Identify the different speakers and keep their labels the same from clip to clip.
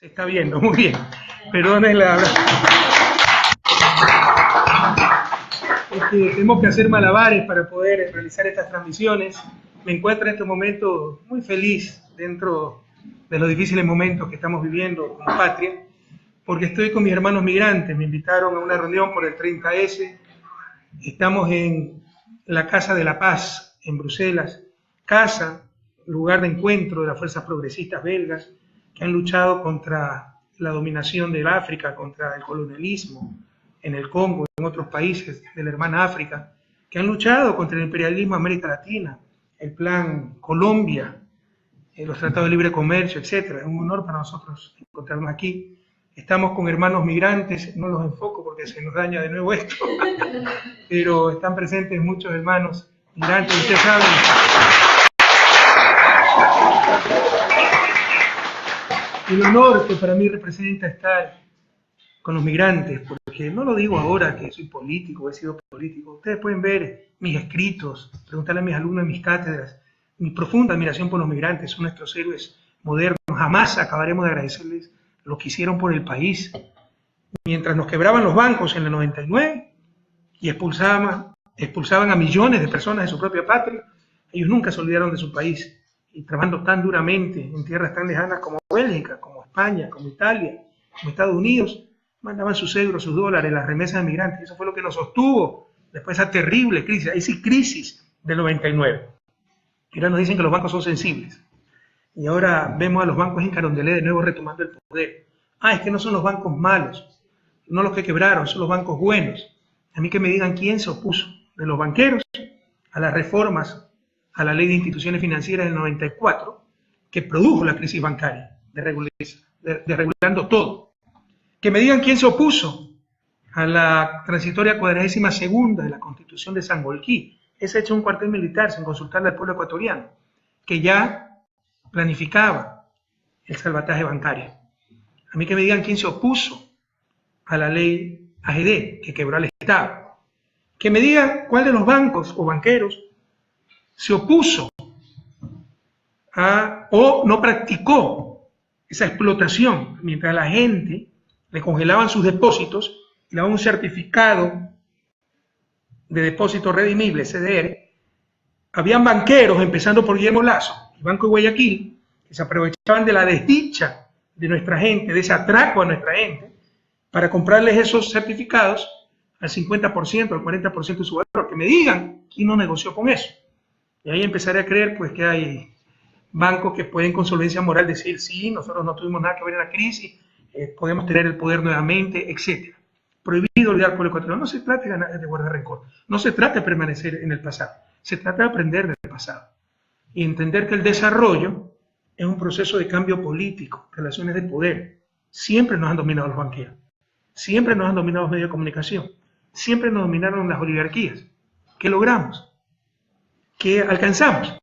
Speaker 1: Se está viendo, muy bien. Perdonen la... tenemos que hacer malabares para poder realizar estas transmisiones. Me encuentro en este momento muy feliz dentro de los difíciles momentos que estamos viviendo como patria, porque estoy con mis hermanos migrantes. Me invitaron a una reunión por el 30S. Estamos en la Casa de la Paz, en Bruselas. Casa, lugar de encuentro de las fuerzas progresistas belgas que han luchado contra la dominación del África, contra el colonialismo en el Congo y en otros países de la hermana África, que han luchado contra el imperialismo de América Latina, el Plan Colombia, los tratados de libre comercio, etc. Es un honor para nosotros encontrarnos aquí. Estamos con hermanos migrantes, no los enfoco porque se nos daña de nuevo esto, pero están presentes muchos hermanos migrantes, ustedes saben. El honor que para mí representa estar con los migrantes, porque no lo digo ahora que soy político, he sido político. Ustedes pueden ver mis escritos, preguntarle a mis alumnos en mis cátedras, mi profunda admiración por los migrantes, son nuestros héroes modernos. Jamás acabaremos de agradecerles lo que hicieron por el país. Mientras nos quebraban los bancos en el 99 y expulsaban a millones de personas de su propia patria, ellos nunca se olvidaron de su país. Y trabajando tan duramente en tierras tan lejanas como Bélgica, como España, como Italia, como Estados Unidos, mandaban sus euros, sus dólares, las remesas de migrantes. Eso fue lo que nos sostuvo después de esa terrible crisis, esa crisis del 99. Y ahora nos dicen que los bancos son sensibles. Y ahora vemos a los bancos en Carondelet de nuevo retomando el poder. Es que no son los bancos malos, no los que quebraron, son los bancos buenos. A mí que me digan quién se opuso de los banqueros a las reformas a la ley de instituciones financieras del 94, que produjo la crisis bancaria, desregulando todo. Que me digan quién se opuso a la transitoria 42ª de la Constitución de Sangolquí, esa hecha un cuartel militar sin consultarle al pueblo ecuatoriano, que ya planificaba el salvataje bancario. A mí que me digan quién se opuso a la ley AGD, que quebró al Estado. Que me digan cuál de los bancos o banqueros se opuso o no practicó esa explotación mientras la gente le congelaban sus depósitos y le daban un certificado de depósito redimible, CDR. Habían banqueros, empezando por Guillermo Lazo, el Banco de Guayaquil, que se aprovechaban de la desdicha de nuestra gente, de ese atraco a nuestra gente, para comprarles esos certificados al 50%, al 40% de su valor. Que me digan quién no negoció con eso. Y ahí empezaré a creer pues que hay bancos que pueden con solvencia moral decir sí, nosotros no tuvimos nada que ver en la crisis, podemos tener el poder nuevamente, etc. Prohibido olvidar por el ecuatoriano. No se trata de guardar rencor, no se trata de permanecer en el pasado, se trata de aprender del pasado y entender que el desarrollo es un proceso de cambio político, relaciones de poder. Siempre nos han dominado los banqueros, siempre nos han dominado los medios de comunicación, siempre nos dominaron las oligarquías. ¿Qué logramos? ¿Qué alcanzamos?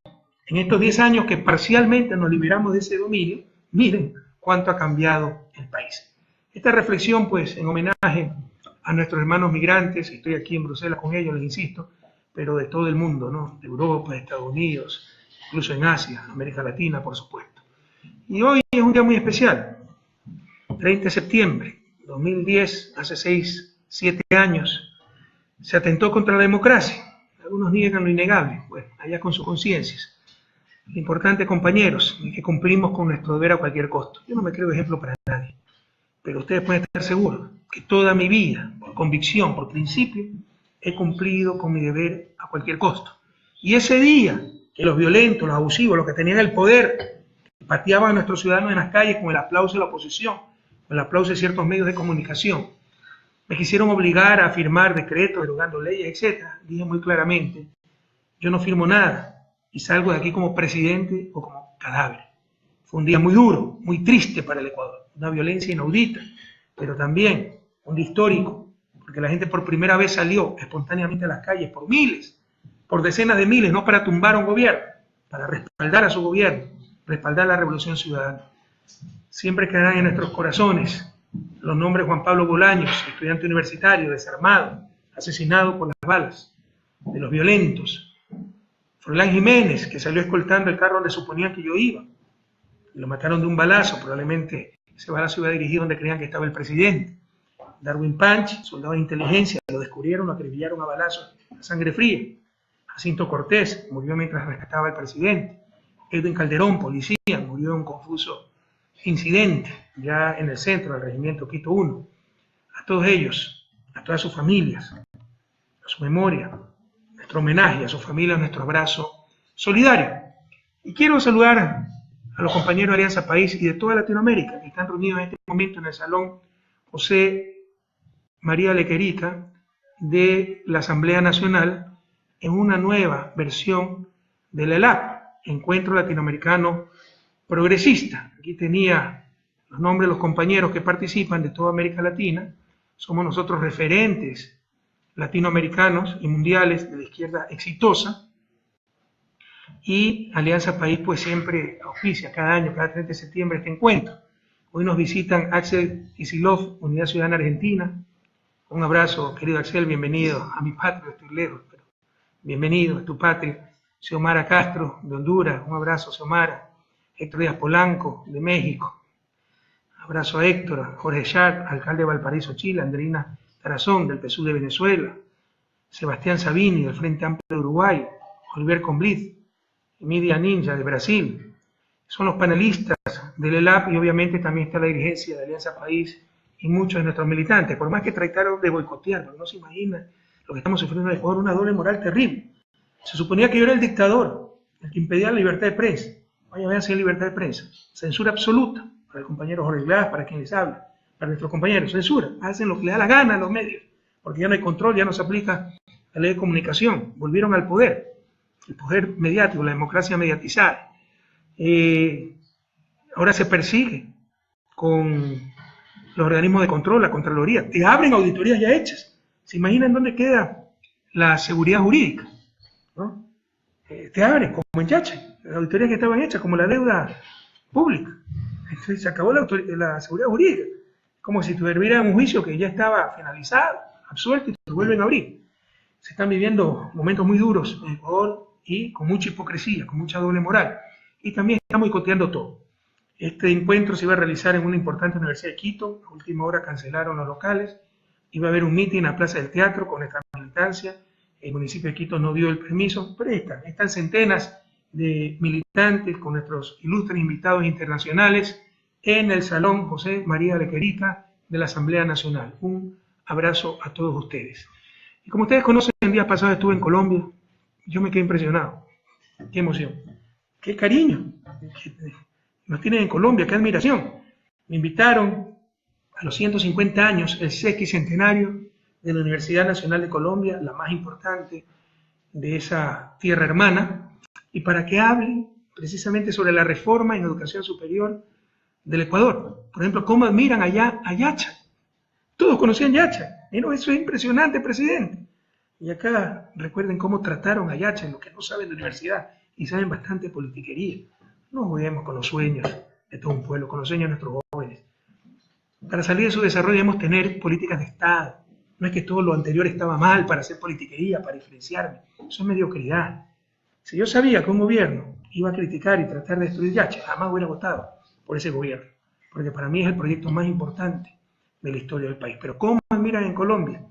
Speaker 1: En estos 10 años que parcialmente nos liberamos de ese dominio, miren cuánto ha cambiado el país. Esta reflexión, pues, en homenaje a nuestros hermanos migrantes, estoy aquí en Bruselas con ellos, les insisto, pero de todo el mundo, ¿no? De Europa, de Estados Unidos, incluso en Asia, América Latina, por supuesto. Y hoy es un día muy especial, 30 de septiembre de 2010, hace 7 años, se atentó contra la democracia. Algunos niegan lo innegable, bueno, allá con sus conciencias. Lo importante, compañeros, es que cumplimos con nuestro deber a cualquier costo. Yo no me creo ejemplo para nadie, pero ustedes pueden estar seguros que toda mi vida, por convicción, por principio, he cumplido con mi deber a cualquier costo. Y ese día que los violentos, los abusivos, los que tenían el poder, pateaban a nuestros ciudadanos en las calles con el aplauso de la oposición, con el aplauso de ciertos medios de comunicación, me quisieron obligar a firmar decretos, derogando leyes, etc. Dije muy claramente, yo no firmo nada y salgo de aquí como presidente o como cadáver. Fue un día muy duro, muy triste para el Ecuador, una violencia inaudita, pero también un día histórico, porque la gente por primera vez salió espontáneamente a las calles por miles, por decenas de miles, no para tumbar a un gobierno, para respaldar a su gobierno, respaldar la revolución ciudadana. Siempre quedarán en nuestros corazones los nombres de Juan Pablo Bolaños, estudiante universitario, desarmado, asesinado por las balas de los violentos. Froilán Jiménez, que salió escoltando el carro donde suponían que yo iba. Y lo mataron de un balazo, probablemente ese balazo iba dirigido donde creían que estaba el presidente. Darwin Punch, soldado de inteligencia, lo descubrieron, lo acribillaron a balazos a sangre fría. Jacinto Cortés murió mientras rescataba al presidente. Edwin Calderón, policía, murió en un confuso incidente ya en el centro del regimiento Quito I. A todos ellos, a todas sus familias, a su memoria, nuestro homenaje, a sus familias, nuestro abrazo solidario. Y quiero saludar a los compañeros de Alianza País y de toda Latinoamérica que están reunidos en este momento en el Salón José María Lequerica de la Asamblea Nacional en una nueva versión del ELAP, Encuentro Latinoamericano Progresista. Aquí tenía los nombres de los compañeros que participan de toda América Latina. Somos nosotros referentes latinoamericanos y mundiales de la izquierda exitosa. Y Alianza País pues siempre auspicia cada año, cada 30 de septiembre este encuentro. Hoy nos visitan Axel Isilov, Unidad Ciudadana Argentina. Un abrazo, querido Axel, bienvenido a mi patria, estoy lejos, pero bienvenido a tu patria. Xiomara Castro, de Honduras, un abrazo, Xiomara. Héctor Díaz Polanco, de México. Abrazo a Héctor. Jorge Char, alcalde de Valparaíso, Chile. Andreina Tarazón, del PSUV de Venezuela. Sebastián Sabini, del Frente Amplio de Uruguay. Oliver Combliz, Media Ninja, de Brasil. Son los panelistas del ELAP y obviamente también está la dirigencia de Alianza País y muchos de nuestros militantes, por más que trataron de boicotear, porque no se imagina lo que estamos sufriendo en Ecuador, una doble moral terrible. Se suponía que yo era el dictador, el que impedía la libertad de prensa. Vaya, vean si hay libertad de prensa. Censura absoluta para el compañero Jorge Glass, para quien les habla, para nuestros compañeros. Censura, hacen lo que les da la gana a los medios, porque ya no hay control, ya no se aplica la ley de comunicación. Volvieron al poder, el poder mediático, la democracia mediatizada. Ahora se persigue con los organismos de control, la Contraloría. Te abren auditorías ya hechas. ¿Se imaginan dónde queda la seguridad jurídica? ¿No? Te abren, como en Yachay, las auditorías que estaban hechas, como la deuda pública. Entonces se acabó la seguridad jurídica. Como si tuviera un juicio que ya estaba finalizado, absuelto, y te vuelven a abrir. Se están viviendo momentos muy duros en Ecuador y con mucha hipocresía, con mucha doble moral. Y también estamos boicoteando todo. Este encuentro se iba a realizar en una importante universidad de Quito. A última hora cancelaron los locales. Iba a haber un mitin en la Plaza del Teatro con nuestra militancia. El municipio de Quito no dio el permiso, pero están centenas de militantes con nuestros ilustres invitados internacionales en el Salón José María Lequerica de la Asamblea Nacional. Un abrazo a todos ustedes. Y como ustedes conocen, el día pasado estuve en Colombia. Yo me quedé impresionado. Qué emoción, qué cariño nos tienen en Colombia, qué admiración. Me invitaron a los 150 años, el sesquicentenario de la Universidad Nacional de Colombia, la más importante de esa tierra hermana, y para que hable precisamente sobre la reforma en educación superior del Ecuador. Por ejemplo, cómo admiran allá a Yachay. Todos conocían Yachay. Eso es impresionante, presidente. Y acá recuerden cómo trataron a Yachay, los que no saben de universidad y saben bastante politiquería. No juguemos con los sueños de todo un pueblo, con los sueños de nuestros jóvenes. Para salir de su desarrollo debemos tener políticas de Estado. No es que todo lo anterior estaba mal para hacer politiquería, para diferenciarme. Eso es mediocridad. Si yo sabía que un gobierno iba a criticar y tratar de destruir Yachay, jamás hubiera votado por ese gobierno. Porque para mí es el proyecto más importante de la historia del país. Pero ¿cómo admiran en Colombia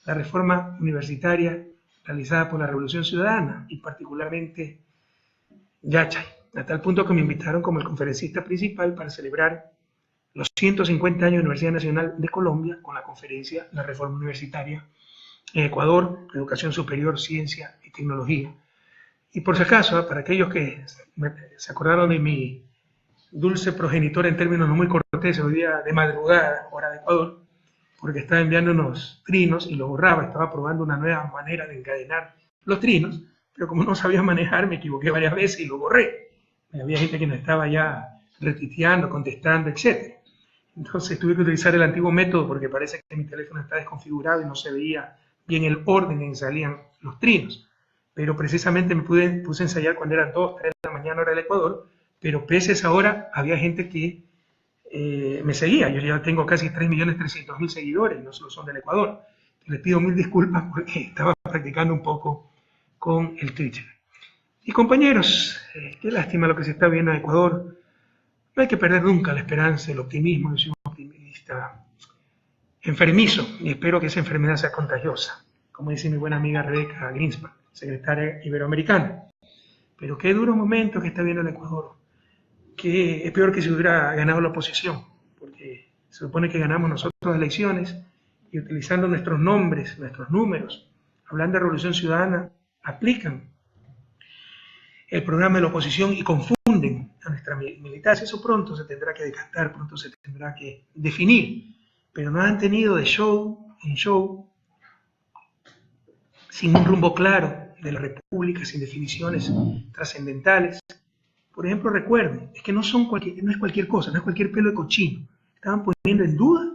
Speaker 1: la reforma universitaria realizada por la Revolución Ciudadana y particularmente Yachay? A tal punto que me invitaron como el conferencista principal para celebrar los 150 años de Universidad Nacional de Colombia con la conferencia La Reforma Universitaria en Ecuador, Educación Superior, Ciencia y Tecnología. Y por si acaso, para aquellos que se acordaron de mi dulce progenitor en términos no muy corteses, hoy día de madrugada, hora de Ecuador, porque estaba enviando unos trinos y los borraba, estaba probando una nueva manera de encadenar los trinos, pero como no sabía manejar, me equivoqué varias veces y lo borré. Había gente que no estaba ya retuiteando, contestando, etc. Entonces tuve que utilizar el antiguo método porque parece que mi teléfono está desconfigurado y no se veía bien el orden en que salían los trinos. Pero precisamente me puse a ensayar cuando eran 2, 3 de la mañana hora del Ecuador, pero pese a esa hora había gente que me seguía. Yo ya tengo casi 3.300.000 seguidores, no solo son del Ecuador. Les pido mil disculpas porque estaba practicando un poco con el Twitter. Y compañeros, qué lástima lo que se está viendo en Ecuador. No hay que perder nunca la esperanza, el optimismo. Yo soy un optimista enfermizo y espero que esa enfermedad sea contagiosa, como dice mi buena amiga Rebeca Greenspan, secretaria iberoamericana. Pero qué duro momento que está viendo el Ecuador, que es peor que si hubiera ganado la oposición, porque se supone que ganamos nosotros las elecciones y utilizando nuestros nombres, nuestros números, hablando de Revolución Ciudadana, aplican el programa de la oposición y confunden a nuestra militancia. Eso pronto se tendrá que decantar, pronto se tendrá que definir, pero nos han tenido de show en show, sin un rumbo claro de la República, sin definiciones trascendentales. Por ejemplo, recuerden, es que no es cualquier cosa, no es cualquier pelo de cochino. Estaban poniendo en duda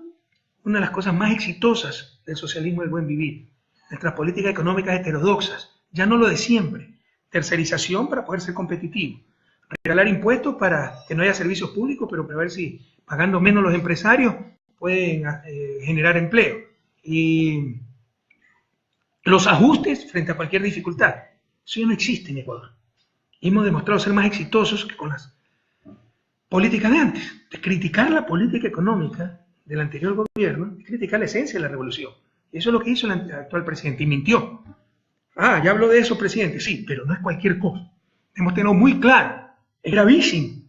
Speaker 1: una de las cosas más exitosas del socialismo del buen vivir, nuestras políticas económicas heterodoxas, ya no lo de siempre, tercerización para poder ser competitivo, regalar impuestos para que no haya servicios públicos, pero para ver si pagando menos los empresarios pueden generar empleo, y los ajustes frente a cualquier dificultad. Eso ya no existe en Ecuador. Y hemos demostrado ser más exitosos que con las políticas de antes. De criticar la política económica del anterior gobierno, es criticar la esencia de la revolución. Y eso es lo que hizo el actual presidente, y mintió. Ya habló de eso, presidente, sí, pero no es cualquier cosa. Hemos tenido muy claro, es gravísimo,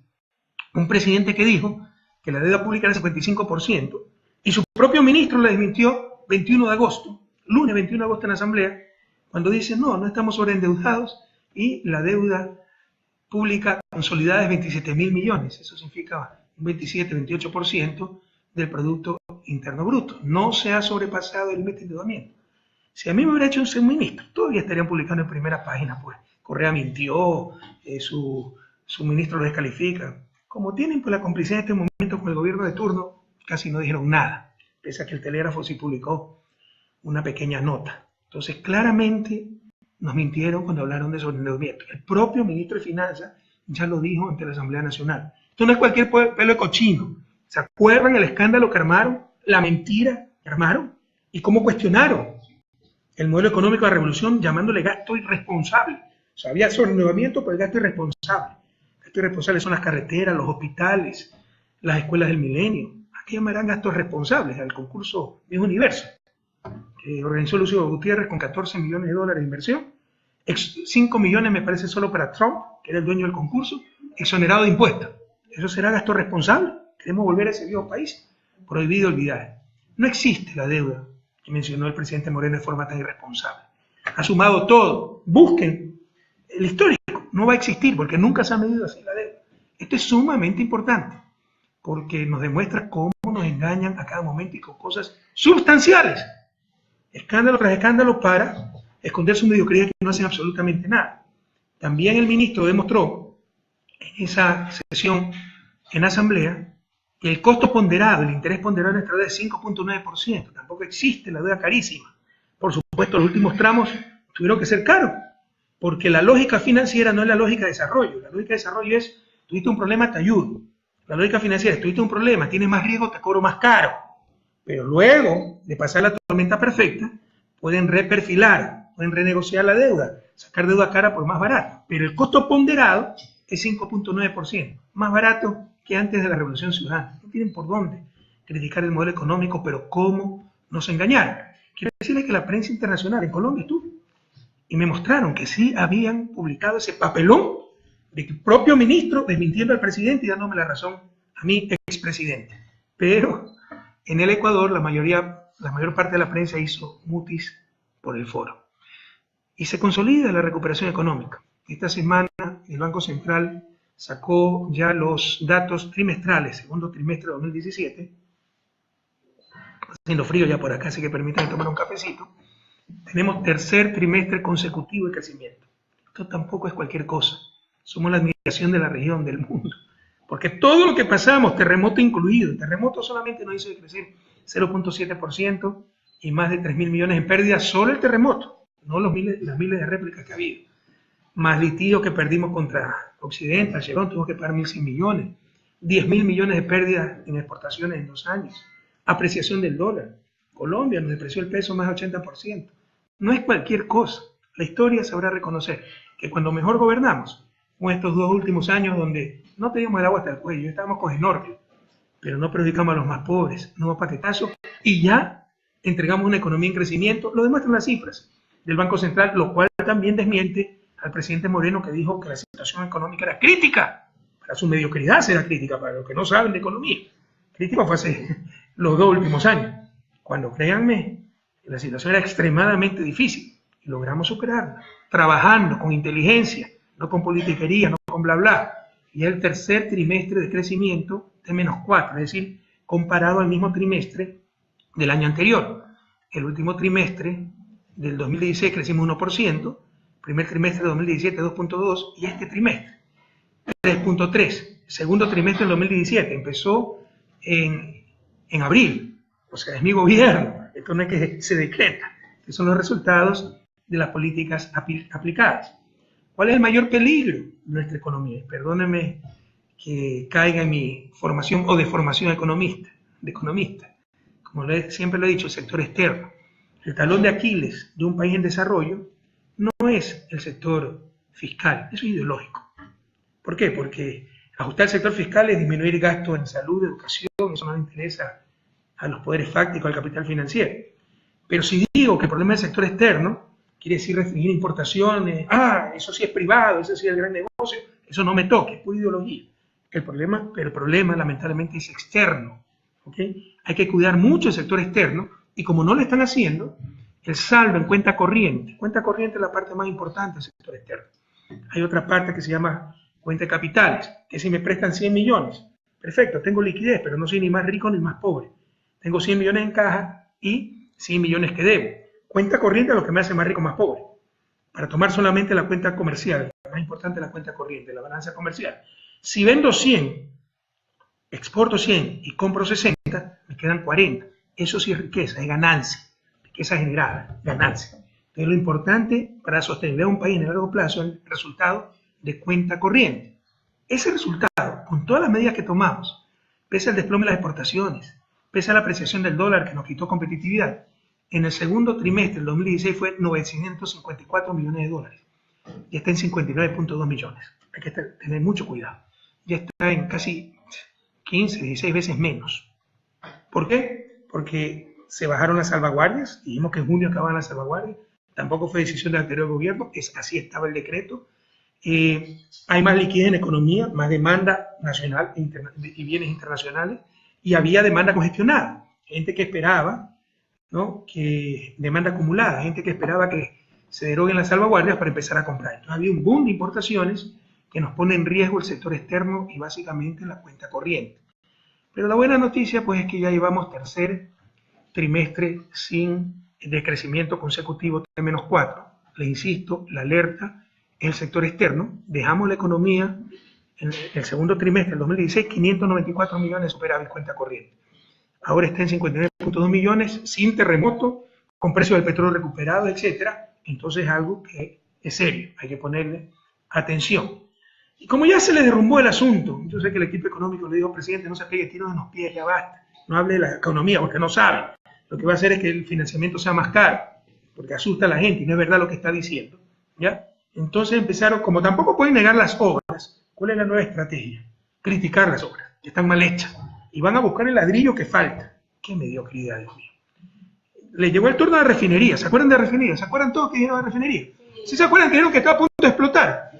Speaker 1: un presidente que dijo que la deuda pública era el 55%, y su propio ministro la desmintió 21 de agosto, lunes 21 de agosto en la Asamblea, cuando dice, no estamos sobreendeudados, y la deuda pública consolidada es 27.000 millones, eso significa un 27-28% del Producto Interno Bruto. No se ha sobrepasado el límite de endeudamiento. Si a mí me hubiera hecho un ministro, todavía estarían publicando en primera página, pues, Correa mintió, su ministro lo descalifica. Como tienen pues la complicidad en este momento con el gobierno de turno, casi no dijeron nada, pese a que el Telégrafo sí publicó una pequeña nota. Entonces, claramente nos mintieron cuando hablaron de sobreendeudamiento. El propio ministro de Finanzas ya lo dijo ante la Asamblea Nacional. Esto no es cualquier pelo de cochino. ¿Se acuerdan el escándalo que armaron? La mentira que armaron y cómo cuestionaron el modelo económico de la revolución llamándole gasto irresponsable. O sea, había sobreendeudamiento, pero el gasto irresponsable. Gastos irresponsables son las carreteras, los hospitales, las escuelas del milenio. ¿A qué llamarán gastos responsables? Al concurso Miss Universo, que organizó Lucio Gutiérrez con 14 millones de dólares de inversión. 5 millones me parece solo para Trump, que era el dueño del concurso, exonerado de impuestos. ¿Eso será gasto responsable? ¿Queremos volver a ese viejo país? Prohibido olvidar. No existe la deuda que mencionó el presidente Moreno de forma tan irresponsable. Ha sumado todo. Busquen el histórico. No va a existir porque nunca se ha medido así la deuda. Esto es sumamente importante porque nos demuestra cómo nos engañan a cada momento y con cosas sustanciales. Escándalo tras escándalo para esconder su mediocridad, que no hacen absolutamente nada. También el ministro demostró en esa sesión en la Asamblea que el costo ponderado, el interés ponderado de nuestra deuda es 5.9%. Tampoco existe la deuda carísima. Por supuesto, los últimos tramos tuvieron que ser caros, porque la lógica financiera no es la lógica de desarrollo. La lógica de desarrollo es, tuviste un problema, te ayudo. La lógica financiera es, tuviste un problema, tienes más riesgo, te cobro más caro. Pero luego de pasar la tormenta perfecta, pueden reperfilar, pueden renegociar la deuda, sacar deuda cara por más barato. Pero el costo ponderado es 5.9%, más barato que antes de la Revolución Ciudadana. No tienen por dónde criticar el modelo económico, pero cómo nos engañaron. Quiero decirles que la prensa internacional en Colombia estuvo y me mostraron que sí habían publicado ese papelón de que el propio ministro desmintiendo al presidente y dándome la razón a mi expresidente. Pero en el Ecuador la mayor parte de la prensa hizo mutis por el foro. Y se consolida la recuperación económica. Esta semana el Banco Central sacó ya los datos trimestrales, segundo trimestre de 2017. Haciendo frío ya por acá, así que permítanme tomar un cafecito. Tenemos tercer trimestre consecutivo de crecimiento. Esto tampoco es cualquier cosa. Somos la admiración de la región, del mundo. Porque todo lo que pasamos, terremoto incluido, el terremoto solamente nos hizo crecer 0.7% y más de 3.000 millones en pérdidas, solo el terremoto, no las miles de réplicas que ha habido. Más litigio que perdimos contra Occidente, Chevron tuvo que pagar 1.100 millones, 10.000 millones de pérdidas en exportaciones en 2 años, apreciación del dólar. Colombia nos depreció el peso más de 80%. No es cualquier cosa. La historia sabrá reconocer que cuando mejor gobernamos, Fue estos 2 últimos años donde no teníamos el agua hasta el cuello, estábamos con snorkel, pero no perjudicamos a los más pobres, no hubo paquetazo, y ya entregamos una economía en crecimiento. Lo demuestran las cifras del Banco Central, lo cual también desmiente al presidente Moreno, que dijo que la situación económica era crítica. Para su mediocridad será crítica, para los que no saben de economía. Crítico fue hace los 2 últimos años, cuando, créanme, la situación era extremadamente difícil y logramos superarla, trabajando con inteligencia, no con politiquería, no con bla bla. Y el tercer trimestre de crecimiento de -4, es decir, comparado al mismo trimestre del año anterior. El último trimestre del 2016 crecimos 1%, primer trimestre de 2017 2.2% y este trimestre 3.3%. Segundo trimestre del 2017 empezó en abril, o sea, es mi gobierno, esto no es que se decreta, estos son los resultados de las políticas aplicadas. ¿Cuál es el mayor peligro de nuestra economía? Perdónenme que caiga en mi formación o de formación de economista. Como siempre lo he dicho, el sector externo. El talón de Aquiles de un país en desarrollo no es el sector fiscal, eso es ideológico. ¿Por qué? Porque ajustar el sector fiscal es disminuir gastos en salud, educación, eso no le interesa a los poderes fácticos, al capital financiero. Pero si digo que el problema del sector externo quiere decir restringir importaciones, eso sí es privado, eso sí es el gran negocio, eso no me toque, es pura ideología. Pero el problema lamentablemente es externo, ¿okay? Hay que cuidar mucho el sector externo y como no lo están haciendo, el saldo en cuenta corriente es la parte más importante del sector externo. Hay otra parte que se llama cuenta de capitales, que si me prestan 100 millones, perfecto, tengo liquidez, pero no soy ni más rico ni más pobre. Tengo 100 millones en caja y 100 millones que debo. Cuenta corriente es lo que me hace más rico, más pobre. Para tomar solamente la cuenta comercial, la más importante es la cuenta corriente, la balanza comercial. Si vendo 100, exporto 100 y compro 60, me quedan 40. Eso sí es riqueza, es ganancia. Riqueza generada, ganancia. Pero lo importante para sostener a un país en el largo plazo es el resultado de cuenta corriente. Ese resultado, con todas las medidas que tomamos, pese al desplome de las exportaciones, pese a la apreciación del dólar que nos quitó competitividad, en el segundo trimestre del 2016 fue 954 millones de dólares. Ya está en 59.2 millones. Hay que tener mucho cuidado. Ya está en casi 15, 16 veces menos. ¿Por qué? Porque se bajaron las salvaguardias. Dijimos que en junio acababan las salvaguardias. Tampoco fue decisión del anterior gobierno. Así estaba el decreto. Hay más liquidez en economía, más demanda nacional y bienes internacionales. Y había demanda congestionada. Gente que esperaba, ¿no? Que demanda acumulada, gente que esperaba que se deroguen las salvaguardias para empezar a comprar. Entonces había un boom de importaciones que nos pone en riesgo el sector externo y básicamente la cuenta corriente. Pero la buena noticia pues es que ya llevamos tercer trimestre sin decrecimiento consecutivo de -4. Le insisto, la alerta es el sector externo. Dejamos la economía en el segundo trimestre del 2016, 594 millones de superávit cuenta corriente. Ahora está en 59.2 millones, sin terremoto, con precio del petróleo recuperado, etc. Entonces es algo que es serio, hay que ponerle atención. Y como ya se le derrumbó el asunto, yo sé que el equipo económico le dijo, presidente, no se pegue tiros en los pies, ya basta, no hable de la economía porque no sabe. Lo que va a hacer es que el financiamiento sea más caro, porque asusta a la gente y no es verdad lo que está diciendo, ¿ya? Entonces empezaron, como tampoco pueden negar las obras, ¿cuál es la nueva estrategia? Criticar las obras, que están mal hechas, y van a buscar el ladrillo que falta. ¡Qué mediocridad, Dios mío! Le llegó el turno de refinería, ¿se acuerdan de refinería? ¿Se acuerdan todos que dijeron de refinería? ¿Sí se acuerdan que dijeron que estaba a punto de explotar?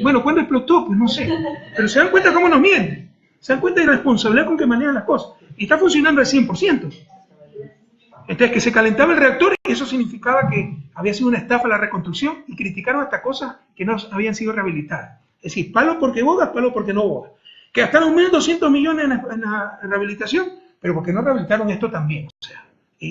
Speaker 1: Bueno, ¿cuándo explotó? Pues no sé. Pero se dan cuenta cómo nos mienten. Se dan cuenta de la irresponsabilidad con que manejan las cosas. Y está funcionando al 100%. Entonces, que se calentaba el reactor, eso significaba que había sido una estafa la reconstrucción y criticaron hasta cosas que no habían sido rehabilitadas. Es decir, palo porque bogas, palo porque no bogas. Que gastaron 1.200 millones en la rehabilitación, pero porque no rehabilitaron esto también. O sea,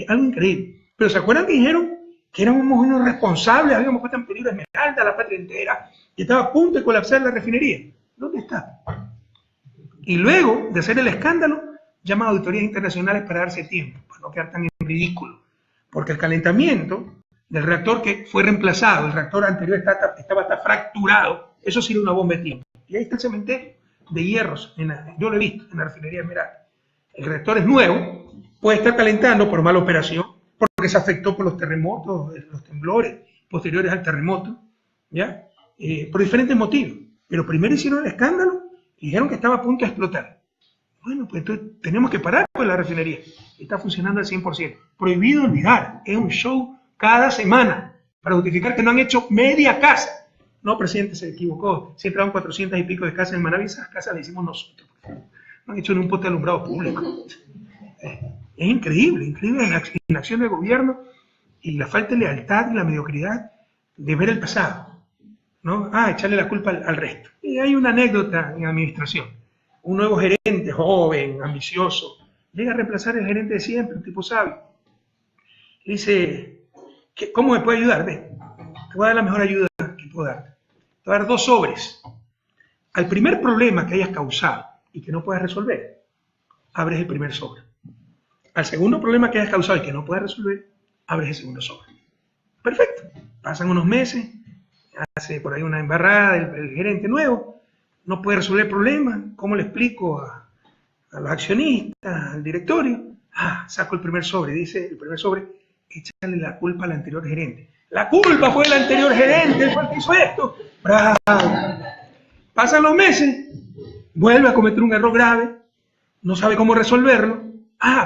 Speaker 1: algo increíble. Pero ¿se acuerdan que dijeron que éramos unos responsables, habíamos puesto en peligro Esmeralda, la patria entera, y estaba a punto de colapsar la refinería? ¿Dónde está? Y luego de hacer el escándalo, llaman a auditorías internacionales para darse tiempo, para no quedar tan en ridículo. Porque el calentamiento del reactor que fue reemplazado, el reactor anterior estaba hasta fracturado, eso sí era una bomba de tiempo. Y ahí está el cementerio de hierros, yo lo he visto en la refinería Esmeralda. El reactor es nuevo, puede estar calentando por mala operación, porque se afectó por los terremotos, los temblores posteriores al terremoto, ¿ya? Por diferentes motivos. Pero primero hicieron el escándalo y dijeron que estaba a punto de explotar. Bueno, pues entonces tenemos que parar con la refinería. Está funcionando al 100%. Prohibido olvidar, es un show cada semana para justificar que no han hecho media casa. No, presidente, se equivocó. Se entraron 400 y pico de casas en Manaví, esas casas las hicimos nosotros. No han hecho ni un poste de alumbrado público. Es increíble la inacción del gobierno y la falta de lealtad y la mediocridad de ver el pasado, ¿no? Echarle la culpa al resto. Y hay una anécdota en administración. Un nuevo gerente, joven, ambicioso, llega a reemplazar al gerente de siempre, un tipo sabio. Le dice, ¿cómo me puede ayudar? Ven, te voy a dar la mejor ayuda que puedo darte. Te voy a dar 2 sobres. Al primer problema que hayas causado y que no puedas resolver, abres el primer sobre. Al segundo problema que hayas causado y que no puedas resolver, abres el segundo sobre. Perfecto. Pasan unos meses, hace por ahí una embarrada el gerente nuevo, no puede resolver el problema. ¿Cómo le explico a los accionistas, al directorio? Saco el primer sobre, dice el primer sobre, échale la culpa al anterior gerente. La culpa fue del anterior gerente, él fue el que hizo esto. ¡Bravo! Pasan los meses, vuelve a cometer un error grave, no sabe cómo resolverlo.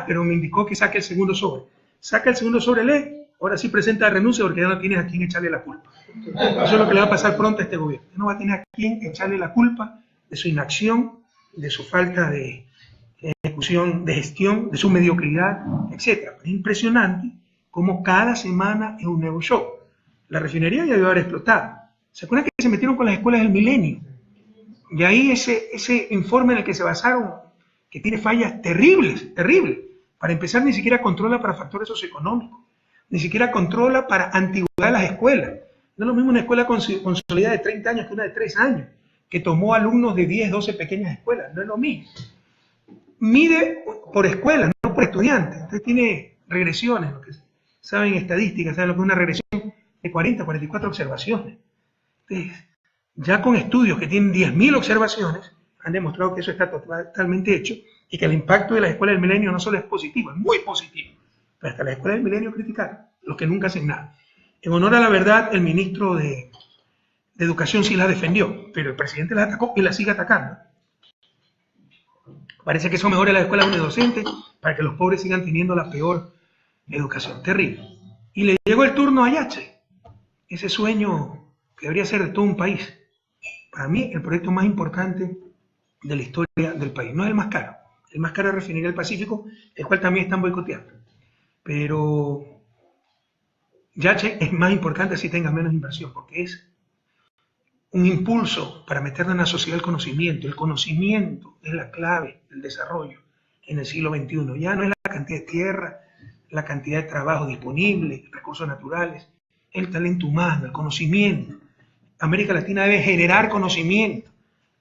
Speaker 1: Pero me indicó que saque el segundo sobre. Saca el segundo sobre, lee, ahora sí presenta la renuncia porque ya no tienes a quién echarle la culpa. Eso es lo que le va a pasar pronto a este gobierno. No va a tener a quién echarle la culpa de su inacción, de su falta de ejecución, de gestión, de su mediocridad, etc. Es impresionante cómo cada semana es un nuevo show. La refinería ya debió haber explotado. ¿Se acuerdan que se metieron con las escuelas del milenio? Y ahí ese informe en el que se basaron, que tiene fallas terribles, terribles. Para empezar, ni siquiera controla para factores socioeconómicos, ni siquiera controla para antigüedad de las escuelas. No es lo mismo una escuela consolidada de 30 años que una de 3 años, que tomó alumnos de 10, 12 pequeñas escuelas. No es lo mismo. Mide por escuela, no por estudiantes. Entonces tiene regresiones, lo que saben estadísticas, saben lo que es una regresión de 40, 44 observaciones. Entonces, ya con estudios que tienen 10.000 observaciones, han demostrado que eso está totalmente hecho y que el impacto de la escuela del milenio no solo es positivo, es muy positivo. Pero hasta la escuela del milenio criticaron, los que nunca hacen nada. En honor a la verdad, el ministro de Educación sí la defendió, pero el presidente la atacó y la sigue atacando. Parece que eso mejora la escuela unidocente para que los pobres sigan teniendo la peor educación. Terrible. Y le llegó el turno a Yache, ese sueño que debería ser de todo un país. Para mí, el proyecto más importante de la historia del país. No es el más caro. El más caro es Refinería del Pacífico, el cual también están boicoteando. Pero Yache es más importante si tenga menos inversión, porque es un impulso para meterlo en la sociedad del conocimiento. El conocimiento es la clave del desarrollo en el siglo XXI. Ya no es la cantidad de tierra, la cantidad de trabajo disponible, recursos naturales, el talento humano, el conocimiento. América Latina debe generar conocimiento.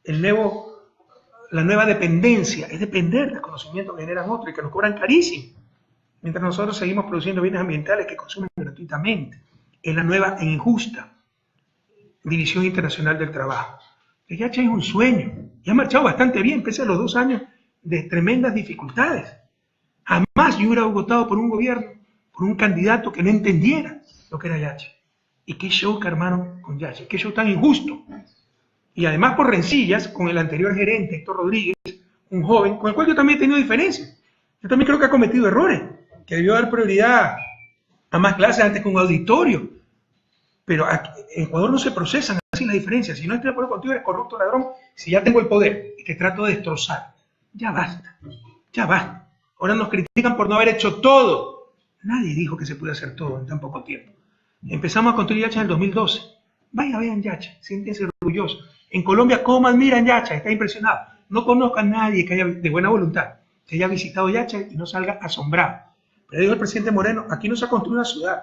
Speaker 1: La nueva dependencia es depender del conocimiento que generan otros y que nos cobran carísimo, mientras nosotros seguimos produciendo bienes ambientales que consumen gratuitamente. Es la nueva e injusta División Internacional del Trabajo. El Yache es un sueño y ha marchado bastante bien, pese a los 2 años de tremendas dificultades. Jamás yo hubiera votado por un gobierno, por un candidato que no entendiera lo que era Yache. Y qué show que armaron con Yache, qué show tan injusto. Y además por rencillas con el anterior gerente, Héctor Rodríguez, un joven, con el cual yo también he tenido diferencias. Yo también creo que ha cometido errores, que debió dar prioridad a más clases antes que un auditorio. Pero aquí, en Ecuador no se procesan así las diferencias. Si no estoy de acuerdo contigo, eres corrupto, ladrón. Si ya tengo el poder y te trato de destrozar, ya basta, ya basta. Ahora nos critican por no haber hecho todo. Nadie dijo que se puede hacer todo en tan poco tiempo. Empezamos a construir Yacha en el 2012. Vaya, vean Yacha, siéntense orgullosos. En Colombia, ¿cómo admiran Yacha? Está impresionado. No conozco a nadie que haya, de buena voluntad, que haya visitado Yacha y no salga asombrado. Pero dijo el presidente Moreno, aquí no se ha construido una ciudad,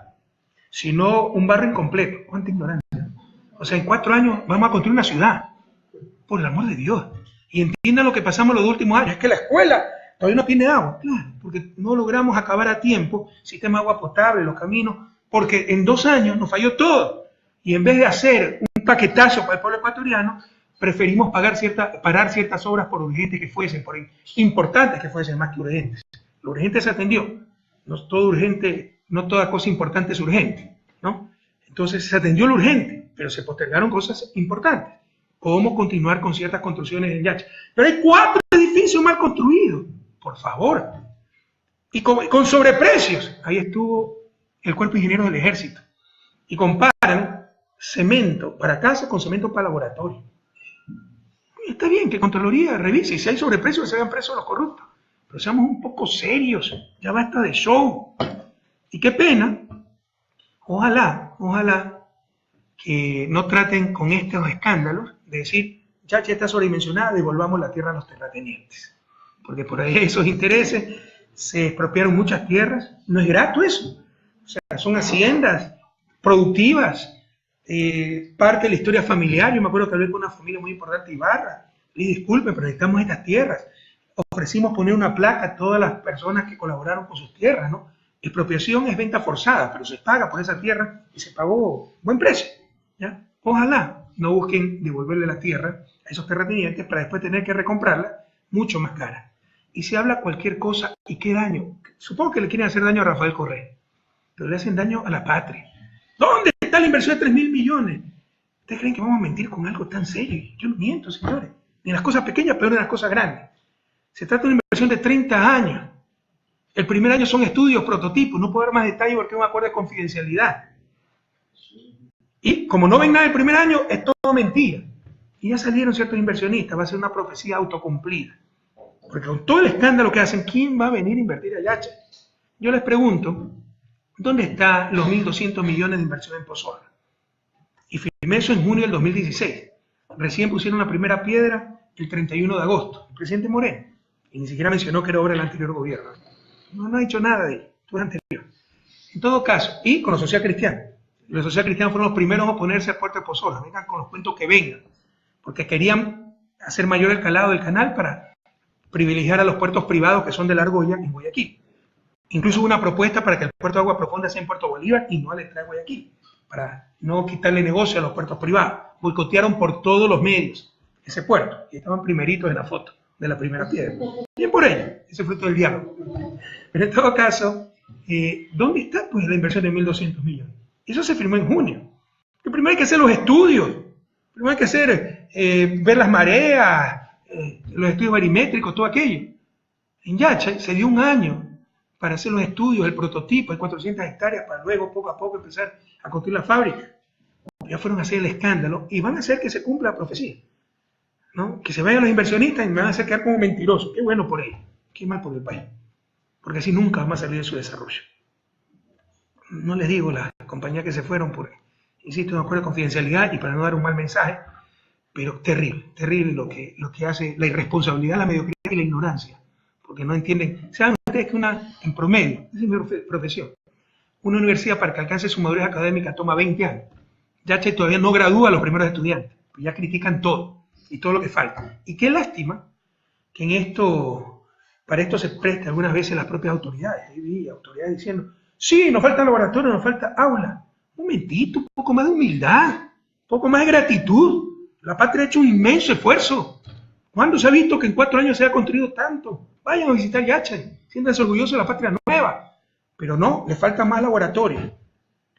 Speaker 1: sino un barrio incompleto. ¡Cuánta ignorancia! O sea, en 4 años vamos a construir una ciudad. Por el amor de Dios. Y entiendan lo que pasamos los últimos años. Es que la escuela todavía no tiene agua. Claro, porque no logramos acabar a tiempo el sistema de agua potable, los caminos, porque en 2 años nos falló todo. Y en vez de hacer un paquetazo para el pueblo ecuatoriano, preferimos parar ciertas obras por urgentes que fuesen, por importantes que fuesen, más que urgentes. Lo urgente se atendió. No todo urgente, no toda cosa importante es urgente, ¿no? Entonces se atendió lo urgente, pero se postergaron cosas importantes. podemos continuar con ciertas construcciones en Yacha. Pero hay 4 edificios mal construidos, por favor. Y con sobreprecios. Ahí estuvo el Cuerpo de Ingenieros del Ejército. Y comparan cemento para casa con cemento para laboratorio. Está bien que Contraloría revise, y si hay sobreprecios que se hagan presos los corruptos. Pero seamos un poco serios, ya basta de show. Y qué pena, ojalá que no traten con estos escándalos de decir, Yacha está sobredimensionada, devolvamos la tierra a los terratenientes. Porque por ahí esos intereses se expropiaron muchas tierras, no es grato eso. O sea, son haciendas productivas, parte de la historia familiar. Yo me acuerdo que hablé con una familia muy importante de Ibarra, y disculpen, pero necesitamos estas tierras. Ofrecimos poner una placa a todas las personas que colaboraron con sus tierras, ¿no? Expropiación es venta forzada, pero se paga por esa tierra y se pagó buen precio, ¿ya? Ojalá no busquen devolverle la tierra a esos terratenientes para después tener que recomprarla mucho más cara. Y se habla cualquier cosa, ¿y qué daño? Supongo que le quieren hacer daño a Rafael Correa, pero le hacen daño a la patria. ¿Dónde está la inversión de 3.000 millones? ¿Ustedes creen que vamos a mentir con algo tan serio? Yo no miento, señores. Ni en las cosas pequeñas, peor en las cosas grandes. Se trata de una inversión de 30 años. El primer año son estudios, prototipos, no puedo dar más detalles porque es un acuerdo de confidencialidad. Y como no ven nada el primer año, es todo mentira. Y ya salieron ciertos inversionistas, va a ser una profecía autocumplida. Porque con todo el escándalo que hacen, ¿quién va a venir a invertir a Yacha? Yo les pregunto, ¿dónde están los 1.200 millones de inversión en Pozola? Y firmé eso en junio del 2016. Recién pusieron la primera piedra el 31 de agosto, el presidente Moreno. Y ni siquiera mencionó que era obra del anterior gobierno. No ha dicho nada de ello, todo anterior. En todo caso, y con los social cristianos. Los social cristianos fueron los primeros a oponerse a Puerto de Pozola. Vengan con los cuentos que vengan. Porque querían hacer mayor el calado del canal para privilegiar a los puertos privados que son de la Argolla en Guayaquil. Incluso hubo una propuesta para que el puerto de agua profunda sea en Puerto Bolívar y no al entrar a Guayaquil, para no quitarle negocio a los puertos privados. Boicotearon por todos los medios ese puerto y estaban primeritos en la foto de la primera piedra. Bien por ello, ese fruto del diálogo. Pero en todo caso, ¿dónde está pues la inversión de 1.200 millones? Eso se firmó en junio. Que primero hay que hacer los estudios, primero hay que hacer, ver las mareas, los estudios barimétricos, todo aquello. En Yacha se dio un año para hacer los estudios, el prototipo, hay 400 hectáreas para luego poco a poco empezar a construir la fábrica. Ya fueron a hacer el escándalo y van a hacer que se cumpla la profecía, ¿no? Que se vayan los inversionistas y me van a hacer quedar como mentiroso. Qué bueno por ellos, qué mal por el país, porque así nunca vamos a salir de su desarrollo. No les digo las compañías que se fueron por, insisto, un acuerdo de confidencialidad y para no dar un mal mensaje, pero terrible, terrible lo que hace la irresponsabilidad, la mediocridad y la ignorancia, porque no entienden. Saben ustedes que en promedio, esa es mi profesión, una universidad para que alcance su madurez académica toma 20 años. Yacha todavía no gradúa a los primeros estudiantes, pues ya critican todo y todo lo que falta. Y qué lástima que para esto se preste algunas veces las propias autoridades. Ahí vi autoridades diciendo, sí, nos falta laboratorio, nos falta aula. Un momentito, un poco más de humildad, un poco más de gratitud. La patria ha hecho un inmenso esfuerzo. ¿Cuándo se ha visto que en 4 años se ha construido tanto? Vayan a visitar Yacha, siéntanse orgullosos de la patria nueva. Pero no, le falta más laboratorio,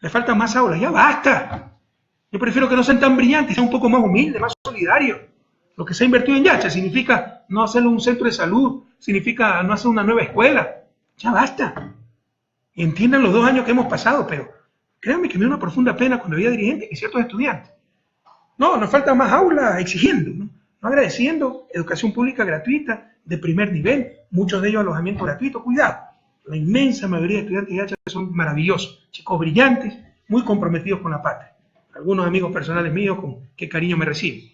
Speaker 1: le faltan más aulas, ya basta. Yo prefiero que no sean tan brillantes, sean un poco más humildes, más solidarios. Lo que se ha invertido en Yacha significa no hacerlo un centro de salud, significa no hacer una nueva escuela. Ya basta. Y entiendan los 2 años que hemos pasado, pero créanme que me da una profunda pena cuando había dirigentes y ciertos estudiantes. No, nos falta más aulas exigiendo, ¿no? No agradeciendo educación pública gratuita de primer nivel, muchos de ellos alojamiento gratuito. Cuidado, la inmensa mayoría de estudiantes de Yacha son maravillosos, chicos brillantes, muy comprometidos con la patria. Algunos amigos personales míos con qué cariño me reciben.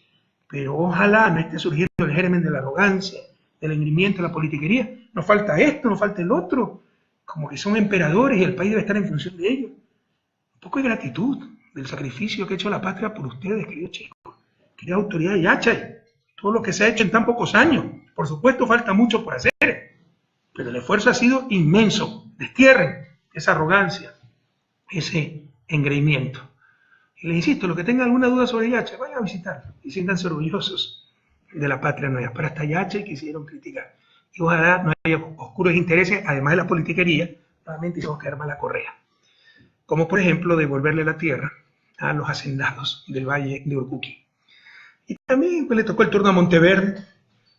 Speaker 1: Pero ojalá no esté surgiendo el germen de la arrogancia, del engreimiento, de la politiquería. Nos falta esto, nos falta el otro. Como que son emperadores y el país debe estar en función de ellos. Un poco de gratitud del sacrificio que ha hecho la patria por ustedes, queridos chicos, querida autoridad de Yacha, todo lo que se ha hecho en tan pocos años. Por supuesto, falta mucho por hacer, pero el esfuerzo ha sido inmenso. Destierren esa arrogancia, ese engreimiento. Y les insisto, los que tengan alguna duda sobre Yacha, vayan a visitarlo y siéntanse orgullosos de la patria nueva. Para hasta Yacha quisieron criticar. Y ojalá no haya oscuros intereses, además de la politiquería, nuevamente hicimos caer mal la correa. Como por ejemplo devolverle la tierra a los hacendados del Valle de Urcuquí. Y también pues, le tocó el turno a Monteverde,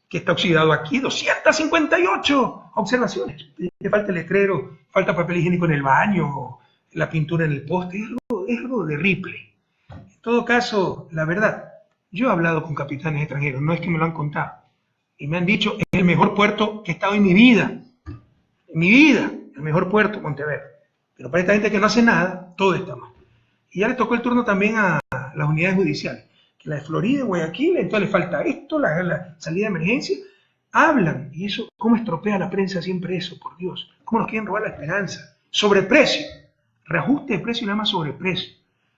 Speaker 1: que está oxidado aquí, 258 observaciones. Le falta el letrero, falta papel higiénico en el baño, la pintura en el poste, es algo de Ripley. En todo caso, la verdad, yo he hablado con capitanes extranjeros, no es que me lo han contado, y me han dicho, es el mejor puerto que he estado en mi vida, el mejor puerto, Monteverde. Pero para esta gente que no hace nada, todo está mal. Y ya le tocó el turno también a las unidades judiciales, que la de Florida, Guayaquil, entonces le falta esto, la salida de emergencia, hablan, y eso, ¿cómo estropea la prensa siempre eso, por Dios? ¿Cómo nos quieren robar la esperanza? Sobreprecio, reajuste de precio y nada más sobreprecio.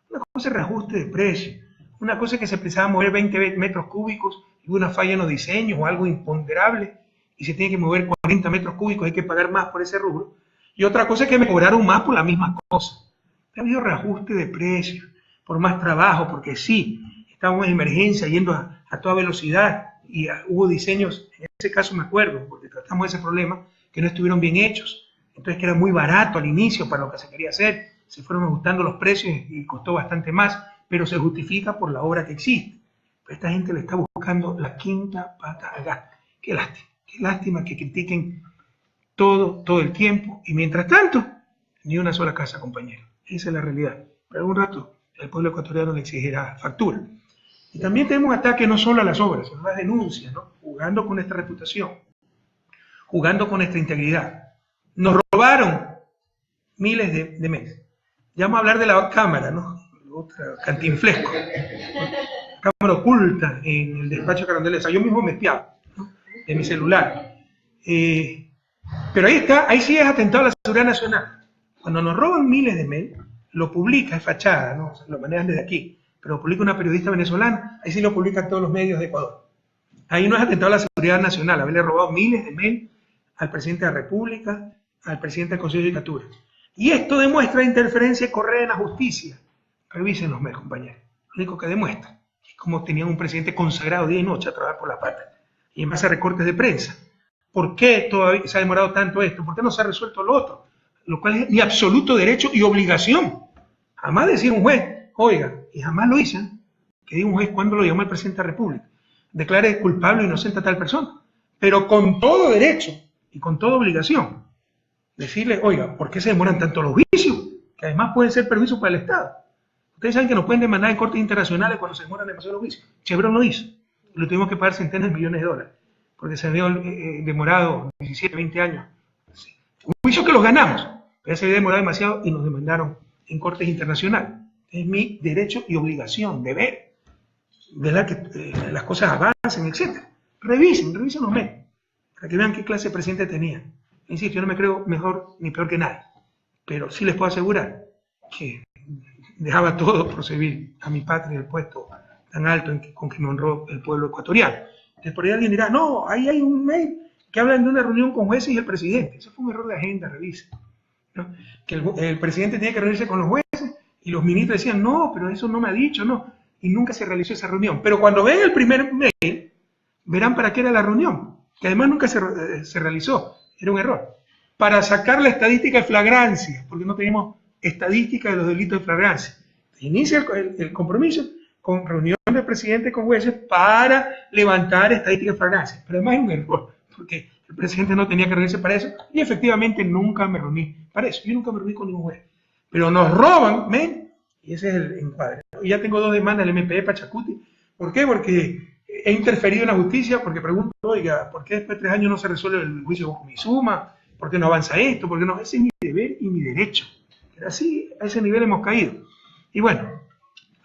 Speaker 1: Una cosa es reajuste de precio, una cosa es que se empezaba a mover 20 metros cúbicos y hubo una falla en los diseños o algo imponderable y se tiene que mover 40 metros cúbicos, hay que pagar más por ese rubro. Y otra cosa es que me cobraron más por la misma cosa. Ha habido reajuste de precios, por más trabajo, porque sí, estábamos en emergencia yendo a toda velocidad y hubo diseños, en ese caso me acuerdo, porque tratamos ese problema, que no estuvieron bien hechos, entonces que era muy barato al inicio para lo que se quería hacer, se fueron ajustando los precios y costó bastante más, pero se justifica por la obra que existe. Pero esta gente le está buscando la quinta pata al gato. Qué lástima que critiquen todo el tiempo, y mientras tanto, ni una sola casa, compañero. Esa es la realidad. Pero algún rato el pueblo ecuatoriano le exigirá factura. Y también tenemos ataques no solo a las obras, sino a las denuncias, ¿no? Jugando con nuestra reputación, jugando con nuestra integridad. Nos robaron miles de meses. Ya vamos a hablar de la cámara, ¿no? Otra cantinflesco. Cámara oculta en el despacho de Carondelet. Yo mismo me espiaba, ¿no? De mi celular. Pero ahí está, ahí sí es atentado a la seguridad nacional. Cuando nos roban miles de mails, lo publica, es fachada, ¿no? Lo manejan desde aquí, pero lo publica una periodista venezolana, ahí sí lo publican todos los medios de Ecuador. Ahí no es atentado a la seguridad nacional, haberle robado miles de mails al presidente de la República, al presidente del Consejo de Judicatura. Y esto demuestra interferencia y correa en la justicia. Revisen los mails, compañeros. Lo único que demuestra es cómo tenían un presidente consagrado día y noche a trabajar por la pata. Y en base a recortes de prensa. ¿Por qué todavía se ha demorado tanto esto? ¿Por qué no se ha resuelto lo otro? Lo cual es mi absoluto derecho y obligación. Jamás decir un juez, oiga, y jamás lo hice, que diga un juez cuando lo llamó el presidente de la República, declare culpable o inocente a tal persona, pero con todo derecho y con toda obligación, decirle, oiga, ¿por qué se demoran tanto los juicios? Que además pueden ser permisos para el Estado. Ustedes saben que nos pueden demandar en cortes internacionales cuando se demoran demasiado los juicios. Chevron lo hizo, lo tuvimos que pagar centenas de millones de dólares, porque se había demorado 17, 20 años. Un juicio que los ganamos, pero se había demorado demasiado y nos demandaron en cortes internacionales. Es mi derecho y obligación, deber, ¿verdad? Que las cosas avancen, etc. Revisen los medios, para que vean qué clase de presidente tenía. Insisto, yo no me creo mejor ni peor que nadie, pero sí les puedo asegurar que dejaba todo por servir a mi patria el puesto tan alto con que me honró el pueblo ecuatoriano. Entonces por ahí alguien dirá, no, ahí hay un mail que hablan de una reunión con jueces y el presidente. Eso fue un error de agenda, revisen, ¿no? Que el presidente tenía que reunirse con los jueces y los ministros decían, no, pero eso no me ha dicho, no. Y nunca se realizó esa reunión. Pero cuando ven el primer mail, verán para qué era la reunión, que además nunca se realizó. Era un error. Para sacar la estadística de flagrancia, porque no teníamos estadística de los delitos de flagrancia. Inicia el compromiso con reunión del presidente con jueces para levantar estadística de flagrancia. Pero además es un error, porque el presidente no tenía que reunirse para eso, y efectivamente nunca me reuní para eso. Yo nunca me reuní con ningún juez. Pero nos roban, ¿ven? Y ese es el encuadre. Y ya tengo 2 demandas del MPE Pachacuti. ¿Por qué? Porque he interferido en la justicia, porque pregunto, oiga, ¿por qué después de 3 años no se resuelve el juicio con Comisuma? ¿Por qué no avanza esto? ¿Por qué no? Ese es mi deber y mi derecho. Pero así, a ese nivel hemos caído. Y bueno,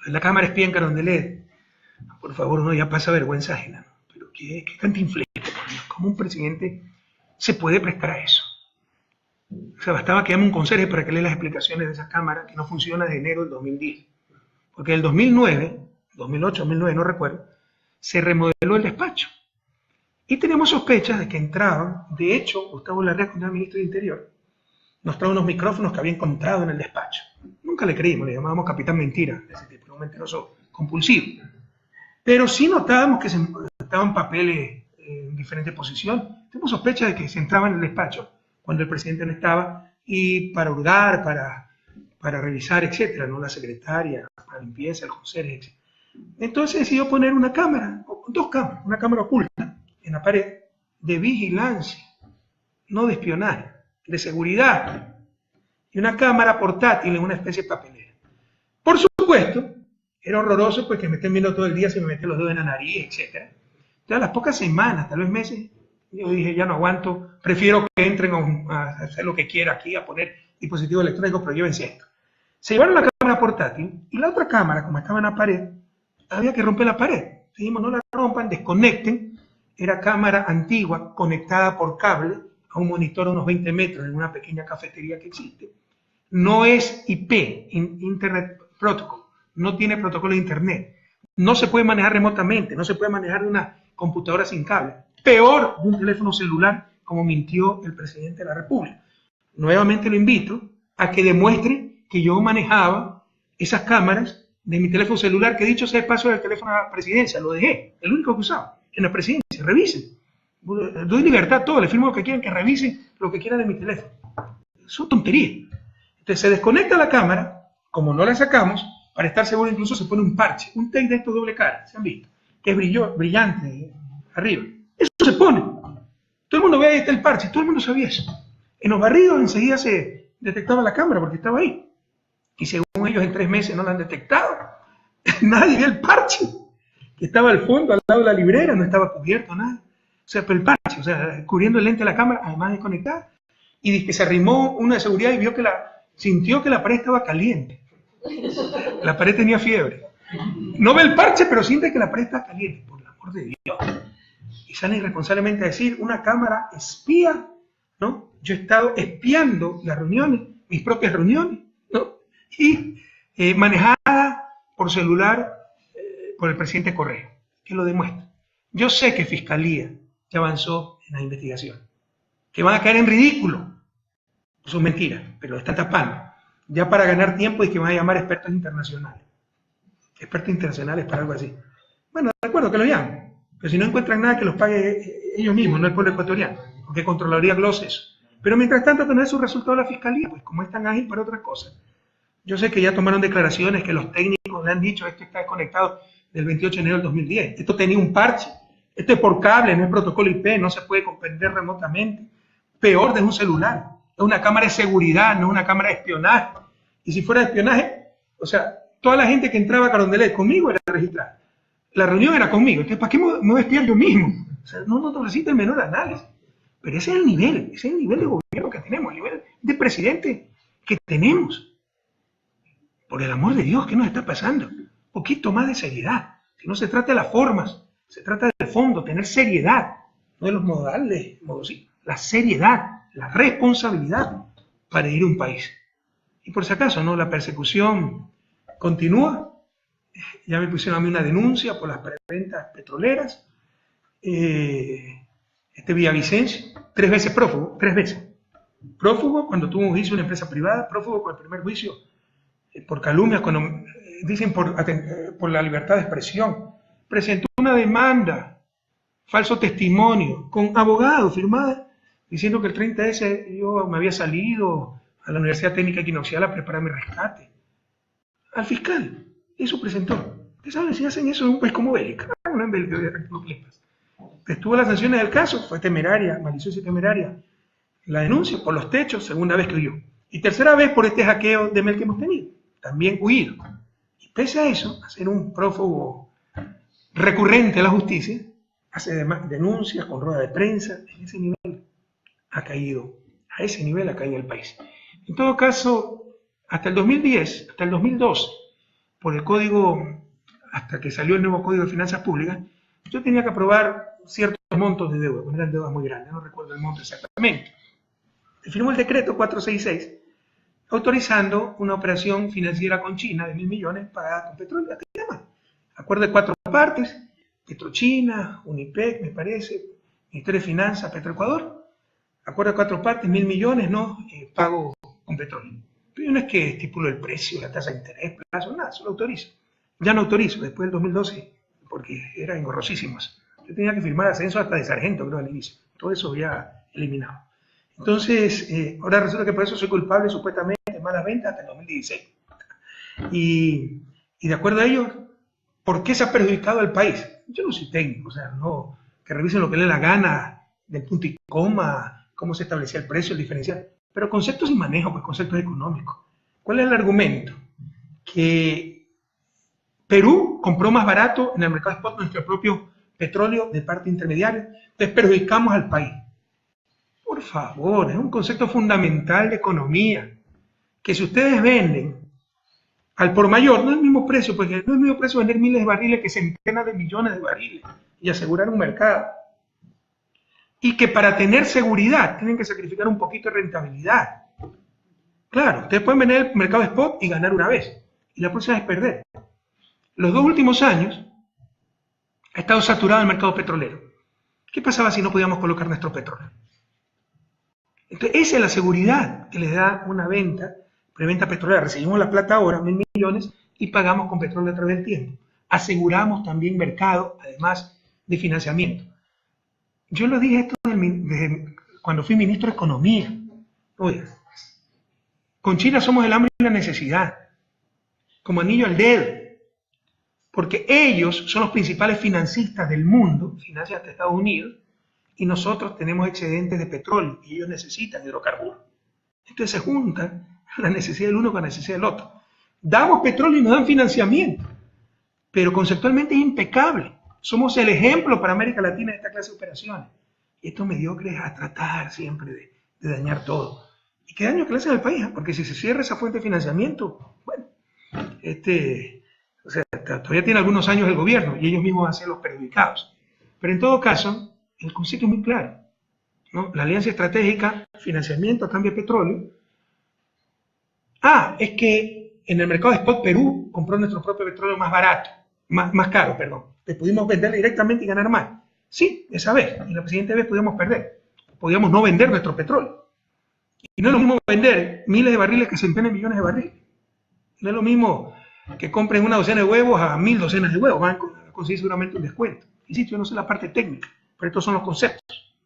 Speaker 1: la Cámara espía en Carondelet, por favor, no, ya pasa vergüenza ajena, ¿no? Pero qué cantinflesco, por Dios, ¿cómo un presidente se puede prestar a eso? O sea, bastaba que llame un conserje para que lea las explicaciones de esa Cámara, que no funciona desde enero del 2010. Porque en el 2009, 2008, 2009, no recuerdo, se remodeló el despacho. Y tenemos sospechas de que entraban, de hecho, Gustavo Larrea, cuando era ministro de Interior, nos trajo unos micrófonos que había encontrado en el despacho. Nunca le creímos, le llamábamos capitán mentira, ese tipo, un mentiroso compulsivo. Pero sí notábamos que se estaban papeles en diferentes posiciones. Tenemos sospechas de que se entraba en el despacho cuando el presidente no estaba, y para hurgar, para revisar, etcétera, ¿no? La secretaria, para limpieza, el conserje, etc. Entonces decidió poner una cámara, dos cámaras, una cámara oculta en la pared de vigilancia, no de espionaje, de seguridad, y una cámara portátil en una especie de papelera. Por supuesto, era horroroso pues que me estén viendo todo el día, se me meten los dedos en la nariz, etc. Entonces, a las pocas semanas, tal vez meses, yo dije, ya no aguanto, prefiero que entren a hacer lo que quiera aquí, a poner dispositivos electrónicos, pero llévense esto. Se llevaron la cámara portátil y la otra cámara, como estaba en la pared, había que romper la pared. Dijimos, no la rompan, desconecten. Era cámara antigua, conectada por cable a un monitor a unos 20 metros en una pequeña cafetería que existe. No es IP, Internet Protocol, no tiene protocolo de Internet. No se puede manejar remotamente, no se puede manejar de una computadora sin cable. Peor de un teléfono celular, como mintió el presidente de la República. Nuevamente lo invito a que demuestre que yo manejaba esas cámaras de mi teléfono celular, que dicho sea el paso del teléfono a la presidencia, lo dejé, el único que usaba, en la presidencia, revisen. Doy libertad a todos, les firmo lo que quieran, que revisen lo que quieran de mi teléfono. Son tonterías. Entonces se desconecta la cámara, como no la sacamos, para estar seguro incluso se pone un parche, un tape de estos doble cara, ¿se han visto? Que es brillante arriba. Eso se pone. Todo el mundo ve ahí está el parche, todo el mundo sabía eso. En los barridos enseguida se detectaba la cámara porque estaba ahí. Y según ellos en 3 meses no la han detectado. Nadie vio el parche, que estaba al fondo, al lado de la librera, no estaba cubierto, nada. O sea, pero el parche, o sea, cubriendo el lente de la cámara, además desconectada. Y dice que se arrimó una de seguridad y vio que sintió que la pared estaba caliente. La pared tenía fiebre. No ve el parche, pero siente que la pared está caliente, por el amor de Dios. Y sale irresponsablemente a decir, una cámara espía, ¿no? Yo he estado espiando las reuniones, mis propias reuniones, ¿no? Y manejada por celular por el presidente Correa, que lo demuestra. Yo sé que Fiscalía ya avanzó en la investigación, que van a caer en ridículo. Son mentiras, pero lo están tapando. Ya para ganar tiempo es que van a llamar expertos internacionales. Expertos internacionales para algo así. Bueno, de acuerdo, que lo llamen. Pero si no encuentran nada, que los pague ellos mismos, no el pueblo ecuatoriano, porque Contraloría glosa eso. Pero mientras tanto, tener su resultado la Fiscalía, pues como es tan ágil para otras cosas. Yo sé que ya tomaron declaraciones, que los técnicos le han dicho, esto está desconectado del 28 de enero del 2010. Esto tenía un parche. Esto es por cable, no es protocolo IP, no se puede comprender remotamente. Peor de un celular. Es una cámara de seguridad, no es una cámara de espionaje. Y si fuera de espionaje, o sea, toda la gente que entraba a Carondelet conmigo era registrada. La reunión era conmigo. Entonces, ¿para qué me voy a espiar yo mismo? O sea, no necesita el menor análisis. Pero ese es el nivel de gobierno que tenemos, el nivel de presidente que tenemos. Por el amor de Dios, ¿qué nos está pasando? Un poquito más de seriedad. Si no se trata de las formas, se trata del fondo, tener seriedad, no de los modales, la seriedad, la responsabilidad para ir a un país. Y por si acaso, ¿no? La persecución continúa. Ya me pusieron a mí una denuncia por las preventas petroleras. Villavicencio, 3 veces prófugo, 3 veces. Prófugo cuando tuvo un juicio en una empresa privada, prófugo con el primer juicio por calumnias, cuando dicen por la libertad de expresión. Presentó una demanda, falso testimonio, con abogado firmada, diciendo que el 30S yo me había salido a la Universidad Técnica Equinoccial a preparar mi rescate. Al fiscal, eso presentó. ¿Ustedes saben si hacen eso en un país como Bélgica? No en Bélgica, estuvo las sanciones del caso, fue temeraria, maliciosa y temeraria la denuncia por los techos, segunda vez que huyó. Y tercera vez por este hackeo de mail que hemos tenido, también huido. Y pese a eso, a ser un prófugo recurrente a la justicia, hace denuncias con rueda de prensa, en ese nivel ha caído, a ese nivel ha caído el país. En todo caso, hasta el 2010, hasta el 2012, por el código, hasta que salió el nuevo Código de Finanzas Públicas, yo tenía que aprobar ciertos montos de deuda, eran deudas muy grandes, no recuerdo el monto exactamente. Se firmó el decreto 466, autorizando una operación financiera con China de 1.000 millones pagada con petróleo. ¿Qué se llama? Acuerdo de 4 partes, Petrochina, Unipec, me parece, Ministerio de Finanzas, Petroecuador. Acuerdo de 4 partes, 1.000 millones, ¿no? Pago con petróleo. Pero no es que estipulo el precio, la tasa de interés, plazo, nada, solo autorizo. Ya no autorizo, después del 2012, porque era engorrosísimo. Yo tenía que firmar ascenso hasta de sargento, creo, al inicio. Todo eso ya eliminado. Entonces, ahora resulta que por eso soy culpable supuestamente de malas ventas hasta el 2016. Y de acuerdo a ellos, ¿Por qué se ha perjudicado al país? Yo no soy técnico, o sea, no, que revisen lo que les dé la gana, del punto y coma, cómo se establecía el precio, el diferencial, pero conceptos y manejo, pues conceptos económicos. ¿Cuál es el argumento? Que Perú compró más barato en el mercado spot nuestro propio petróleo de parte intermediaria, entonces perjudicamos al país. Por favor, es un concepto fundamental de economía, que si ustedes venden al por mayor, no es el mismo precio, porque no es el mismo precio vender miles de barriles que centenas de millones de barriles y asegurar un mercado. Y que para tener seguridad tienen que sacrificar un poquito de rentabilidad. Claro, ustedes pueden vender el mercado spot y ganar una vez, y la próxima es perder. Los 2 últimos años ha estado saturado el mercado petrolero. ¿Qué pasaba si no podíamos colocar nuestro petróleo? Entonces, esa es la seguridad que les da una venta, preventa petrolera. Recibimos la plata ahora, 1.000 millones, y pagamos con petróleo a través del tiempo. Aseguramos también mercado, además de financiamiento. Yo lo dije esto desde cuando fui ministro de Economía. Oye, con China somos el hambre y la necesidad, como anillo al dedo, porque ellos son los principales financistas del mundo, financian hasta Estados Unidos, y nosotros tenemos excedentes de petróleo y ellos necesitan hidrocarburos. Entonces se juntan la necesidad del uno con la necesidad del otro. Damos petróleo y nos dan financiamiento, pero conceptualmente es impecable. Somos el ejemplo para América Latina de esta clase de operaciones. Y estos mediocres a tratar siempre de dañar todo. ¿Y qué daño que le hacen al país? Porque si se cierra esa fuente de financiamiento, bueno, o sea, todavía tiene algunos años el gobierno y ellos mismos van a ser los perjudicados. Pero en todo caso, el concepto es muy claro, ¿no? La alianza estratégica, financiamiento a cambio de petróleo. Es que en el mercado de spot Perú compró nuestro propio petróleo más barato, más caro, perdón. Le pudimos vender directamente y ganar más. Sí, esa vez. Y la siguiente vez podíamos perder. Podíamos no vender nuestro petróleo. Y no es lo mismo vender miles de barriles que centenas de millones de barriles. No es lo mismo que compren una docena de huevos a 1.000 docenas de huevos. Van a conseguir seguramente un descuento. Insisto, yo no sé la parte técnica, pero estos son los conceptos,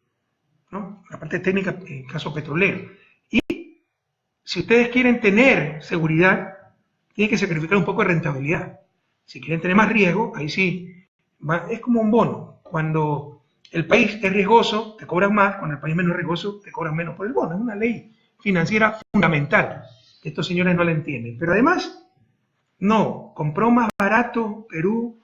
Speaker 1: ¿no? La parte técnica en caso petrolero. Y si ustedes quieren tener seguridad, tienen que sacrificar un poco de rentabilidad. Si quieren tener más riesgo, ahí sí, es como un bono. Cuando el país es riesgoso, te cobran más, cuando el país es menos riesgoso, te cobran menos por el bono. Es una ley financiera fundamental. Estos señores no la entienden. Pero además, no, compró más barato Perú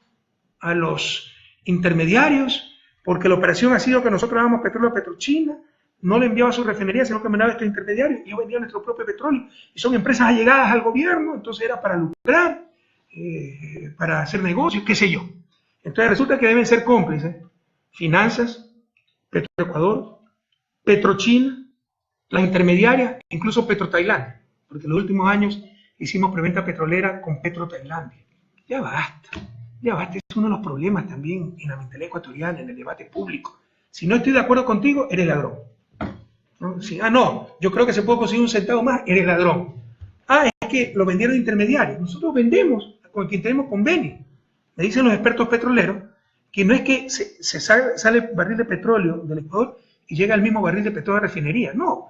Speaker 1: a los intermediarios, porque la operación ha sido que nosotros dábamos petróleo a Petrochina, no le enviaba a su refinería, sino que mandaba a estos intermediarios, y yo vendía nuestro propio petróleo, y son empresas allegadas al gobierno, entonces era para lucrar, para hacer negocios, qué sé yo. Entonces resulta que deben ser cómplices Finanzas, Petroecuador, Petrochina, las intermediarias, incluso Petrotailandia, porque en los últimos años hicimos preventa petrolera con Petrotailandia. Ya basta, es uno de los problemas también en la mentalidad ecuatoriana, en el debate público. Si no estoy de acuerdo contigo, eres ladrón. ¿No? Si, no, yo creo que se puede conseguir un centavo más, eres ladrón. Es que lo vendieron intermediarios. Nosotros vendemos con quien tenemos convenio. Me dicen los expertos petroleros que no es que se sale barril de petróleo del Ecuador y llega el mismo barril de petróleo a la refinería. No,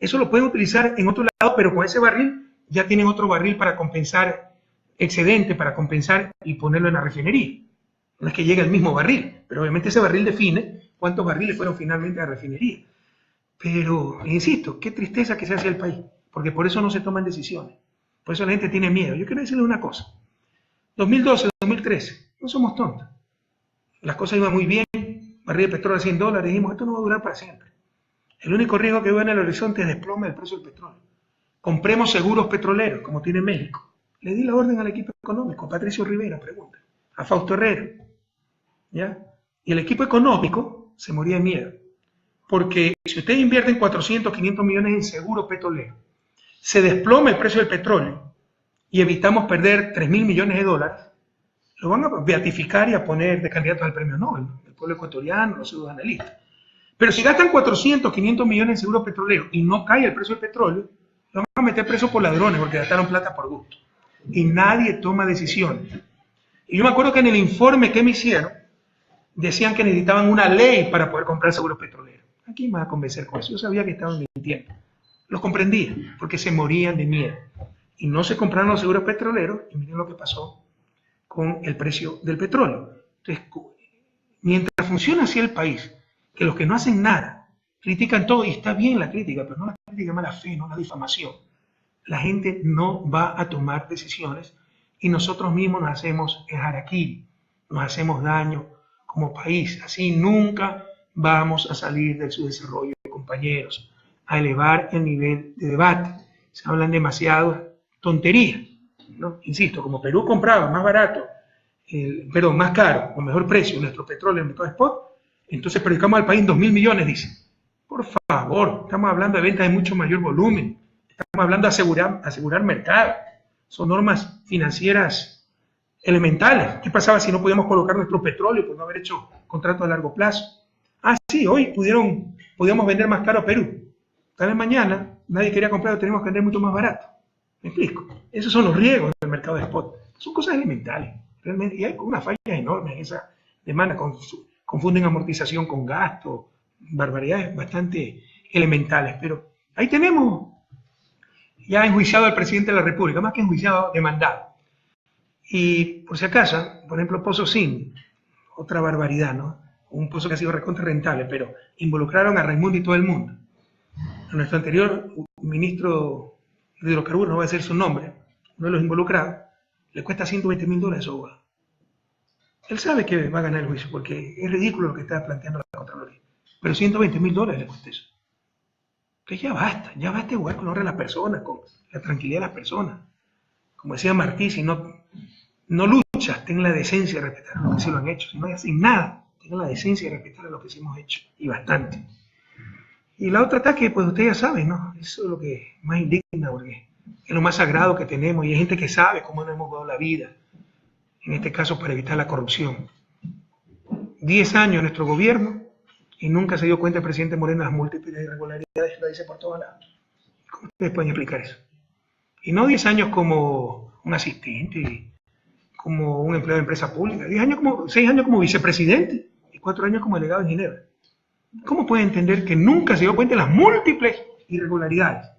Speaker 1: eso lo pueden utilizar en otro lado, pero con ese barril ya tienen otro barril para compensar excedente, para compensar y ponerlo en la refinería. No es que llegue el mismo barril, pero obviamente ese barril define cuántos barriles fueron finalmente a la refinería. Pero, insisto, qué tristeza que se hace el país, porque por eso no se toman decisiones. Por eso la gente tiene miedo. Yo quiero decirles una cosa. 2012, 2013, no somos tontos. Las cosas iban muy bien, barril de petróleo a $100, dijimos, esto no va a durar para siempre. El único riesgo que veo en el horizonte es desplome del precio del petróleo. Compremos seguros petroleros, como tiene México. Le di la orden al equipo económico, a Patricio Rivera, pregunta, a Fausto Herrera, ¿ya? Y el equipo económico se moría de miedo. Porque si ustedes invierten 400, 500 millones en seguros petroleros, se desploma el precio del petróleo y evitamos perder 3.000 millones de dólares, lo van a beatificar y a poner de candidatos al premio Nobel, el pueblo ecuatoriano, los pseudoanalistas. Pero si gastan 400, 500 millones en seguros petroleros y no cae el precio del petróleo, lo van a meter preso por ladrones porque gastaron plata por gusto. Y nadie toma decisiones. Y yo me acuerdo que en el informe que me hicieron, decían que necesitaban una ley para poder comprar seguros petroleros. ¿A quién me va a convencer con eso? Yo sabía que estaban mintiendo. Los comprendía, porque se morían de miedo. Y no se compraron los seguros petroleros, y miren lo que pasó con el precio del petróleo. Entonces, mientras funciona así el país, que los que no hacen nada critican todo, y está bien la crítica, pero no la crítica de mala fe, no la difamación. La gente no va a tomar decisiones y nosotros mismos nos hacemos el harakiri, nos hacemos daño como país. Así nunca vamos a salir del subdesarrollo, compañeros, a elevar el nivel de debate. Se hablan demasiadas tonterías, ¿no? Insisto, como Perú compraba más barato, más caro, con mejor precio nuestro petróleo en el mercado spot, entonces predicamos al país 2.000 millones, dicen. Por favor, estamos hablando de ventas de mucho mayor volumen, estamos hablando de asegurar mercado, son normas financieras elementales. ¿Qué pasaba si no podíamos colocar nuestro petróleo por no haber hecho contratos a largo plazo? Ah, sí, hoy podíamos vender más caro a Perú. Tal vez mañana nadie quería comprar, tenemos que vender mucho más barato. ¿Me explico? Esos son los riesgos del mercado de spot. Son cosas elementales. Realmente, y hay unas fallas enormes en esa demanda. Confunden amortización con gasto, barbaridades bastante elementales. Pero ahí tenemos ya enjuiciado al presidente de la República, más que enjuiciado, demandado. Y por si acaso, por ejemplo, Pozo Sim, otra barbaridad, ¿no? Un pozo que ha sido recontra rentable, pero involucraron a Raimundo y todo el mundo. A nuestro anterior ministro de hidrocarburos, no voy a decir su nombre, uno de los involucrados, le cuesta $120.000 su abogado. Él sabe que va a ganar el juicio, porque es ridículo lo que está planteando la Contraloría. Pero $120.000 le cuesta eso. Entonces ya basta de jugar con la honra de las personas, con la tranquilidad de las personas. Como decía Martí, si no luchas, ten la decencia de respetar a los que sí lo han hecho. Si no hacen nada, ten la decencia de respetar a los que sí hemos hecho, y bastante. Y la otra ataque, pues ustedes ya saben, ¿no? Eso es lo que más indigna, porque es lo más sagrado que tenemos, y hay gente que sabe cómo nos hemos dado la vida, en este caso para evitar la corrupción. 10 años en nuestro gobierno, y nunca se dio cuenta el presidente Moreno de las múltiples irregularidades, lo dice por todos lados. ¿Cómo ustedes pueden explicar eso? Y no 10 años como un asistente, como un empleado de empresa pública, 6 años como vicepresidente, y 4 años como delegado en Ginebra. ¿Cómo puede entender que nunca se dio cuenta de las múltiples irregularidades?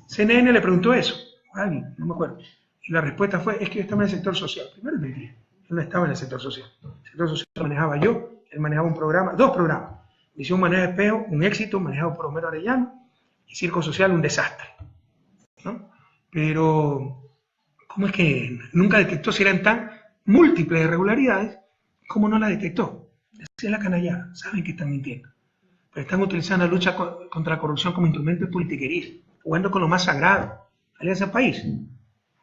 Speaker 1: CNN le preguntó eso a alguien, no me acuerdo, y la respuesta fue, es que yo estaba en el sector social. Primero es mentira, él no estaba en el sector social. El sector social lo manejaba yo, él manejaba un programa, 2 programas. Misión Manejo de Espejo, un éxito, manejado por Homero Arellano, y Circo Social, un desastre, ¿no? Pero, ¿cómo es que nunca detectó si eran tan múltiples irregularidades como no la detectó? Esa es la canallada, saben que están mintiendo. Pero están utilizando la lucha contra la corrupción como instrumento de politiquería, jugando con lo más sagrado. Alianza País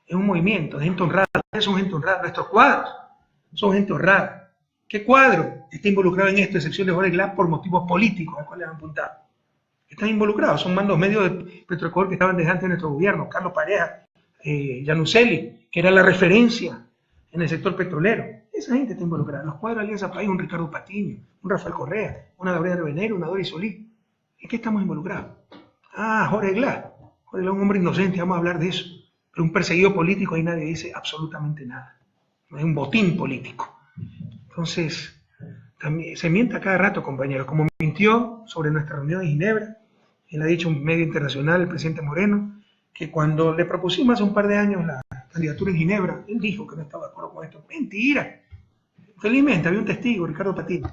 Speaker 1: es un movimiento de gente honrada, ustedes son gente honrada, nuestros cuadros son gente honrada. ¿Qué cuadro está involucrado en esto, excepción de Jorge Glass, por motivos políticos a los cuales han apuntado? Están involucrados, son mandos medios de Petroecuador que estaban desde antes de nuestro gobierno, Carlos Pareja, Januzeli, que era la referencia en el sector petrolero. Esa gente está involucrada. Los cuadros de Alianza País, un Ricardo Patiño, un Rafael Correa, una Gabriela Venero, una Doris Solís. ¿En qué estamos involucrados? Ah, Jorge Glass. Jorge Glass es un hombre inocente, vamos a hablar de eso. Pero un perseguido político, ahí nadie dice absolutamente nada. No es un botín político. Entonces, también se miente a cada rato, compañeros. Como mintió sobre nuestra reunión en Ginebra, él ha dicho en un medio internacional, el presidente Moreno, que cuando le propusimos hace un par de años la candidatura en Ginebra, él dijo que no estaba de acuerdo con esto. Mentira. Felizmente había un testigo, Ricardo Patiño,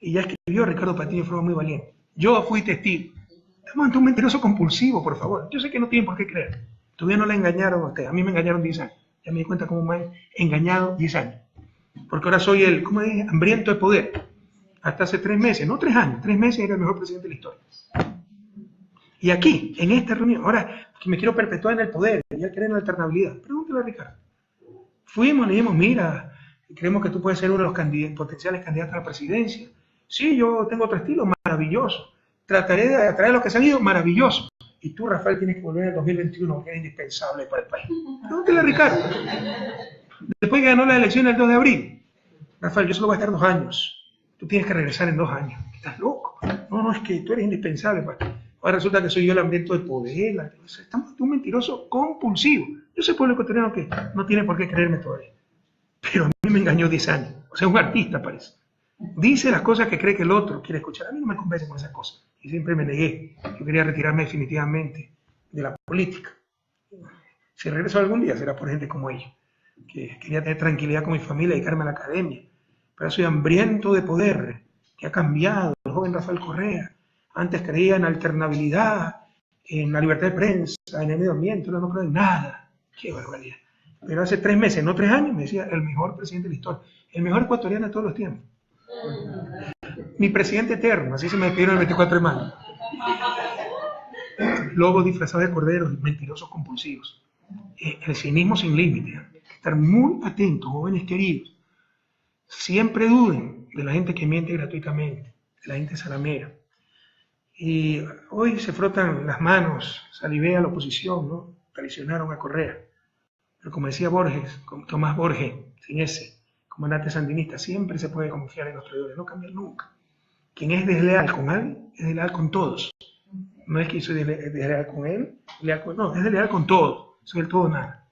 Speaker 1: y ya escribió Ricardo Patiño de forma muy valiente. Yo fui testigo. Estamos ante un mentiroso compulsivo, por favor. Yo sé que no tienen por qué creer. Todavía no la engañaron a ustedes. A mí me engañaron 10 años. Ya me di cuenta cómo me han engañado 10 años. Porque ahora soy el, ¿cómo dije? Hambriento de poder. Hasta hace 3 meses, no 3 años, 3 meses era el mejor presidente de la historia. Y aquí, en esta reunión, ahora que me quiero perpetuar en el poder, ya querer la alternabilidad, pregúntale a Ricardo. Fuimos, le dijimos, mira, creemos que tú puedes ser uno de los potenciales candidatos a la presidencia. Sí, yo tengo otro estilo, maravilloso. Trataré de atraer a los que se han ido, maravilloso. Y tú, Rafael, tienes que volver en el 2021, que es indispensable para el país. Pregúntale a Ricardo. Después que ganó la elección el 2 de abril, Rafael, yo solo voy a estar 2 años. Tú tienes que regresar en 2 años. ¿Estás loco? No, es que tú eres indispensable. Ahora resulta que soy yo el hambriento del poder. Estamos ante un mentiroso compulsivo. Yo soy pueblo ecuatoriano que no tiene por qué creerme todavía. Pero a mí me engañó 10 años. O sea, un artista parece. Dice las cosas que cree que el otro quiere escuchar. A mí no me convence con esas cosas. Y siempre me negué. Yo quería retirarme definitivamente de la política. Si regreso algún día será por gente como ella. que quería tener tranquilidad con mi familia, dedicarme a la academia. Pero soy hambriento de poder, que ha cambiado. El joven Rafael Correa antes creía en alternabilidad, en la libertad de prensa, en el medio ambiente, ahora no creo en nada. ¡Qué barbaridad! Pero hace 3 meses, no 3 años, me decía el mejor presidente de la historia, el mejor ecuatoriano de todos los tiempos. Mi presidente eterno, así se me despidieron el 24 de mayo. Lobos disfrazados de corderos y mentirosos compulsivos. El cinismo sin límite. Estar muy atentos, jóvenes queridos. Siempre duden de la gente que miente gratuitamente, de la gente salamera. Y hoy se frotan las manos, salivea la oposición, ¿no? Traicionaron a Correa. Pero como decía Borges, Tomás Borges, sin ese, comandante sandinista, siempre se puede confiar en los traidores, no cambian nunca. Quien es desleal con alguien, es desleal con todos. No es que soy desleal con él, no, es desleal con todos, soy el todo nada.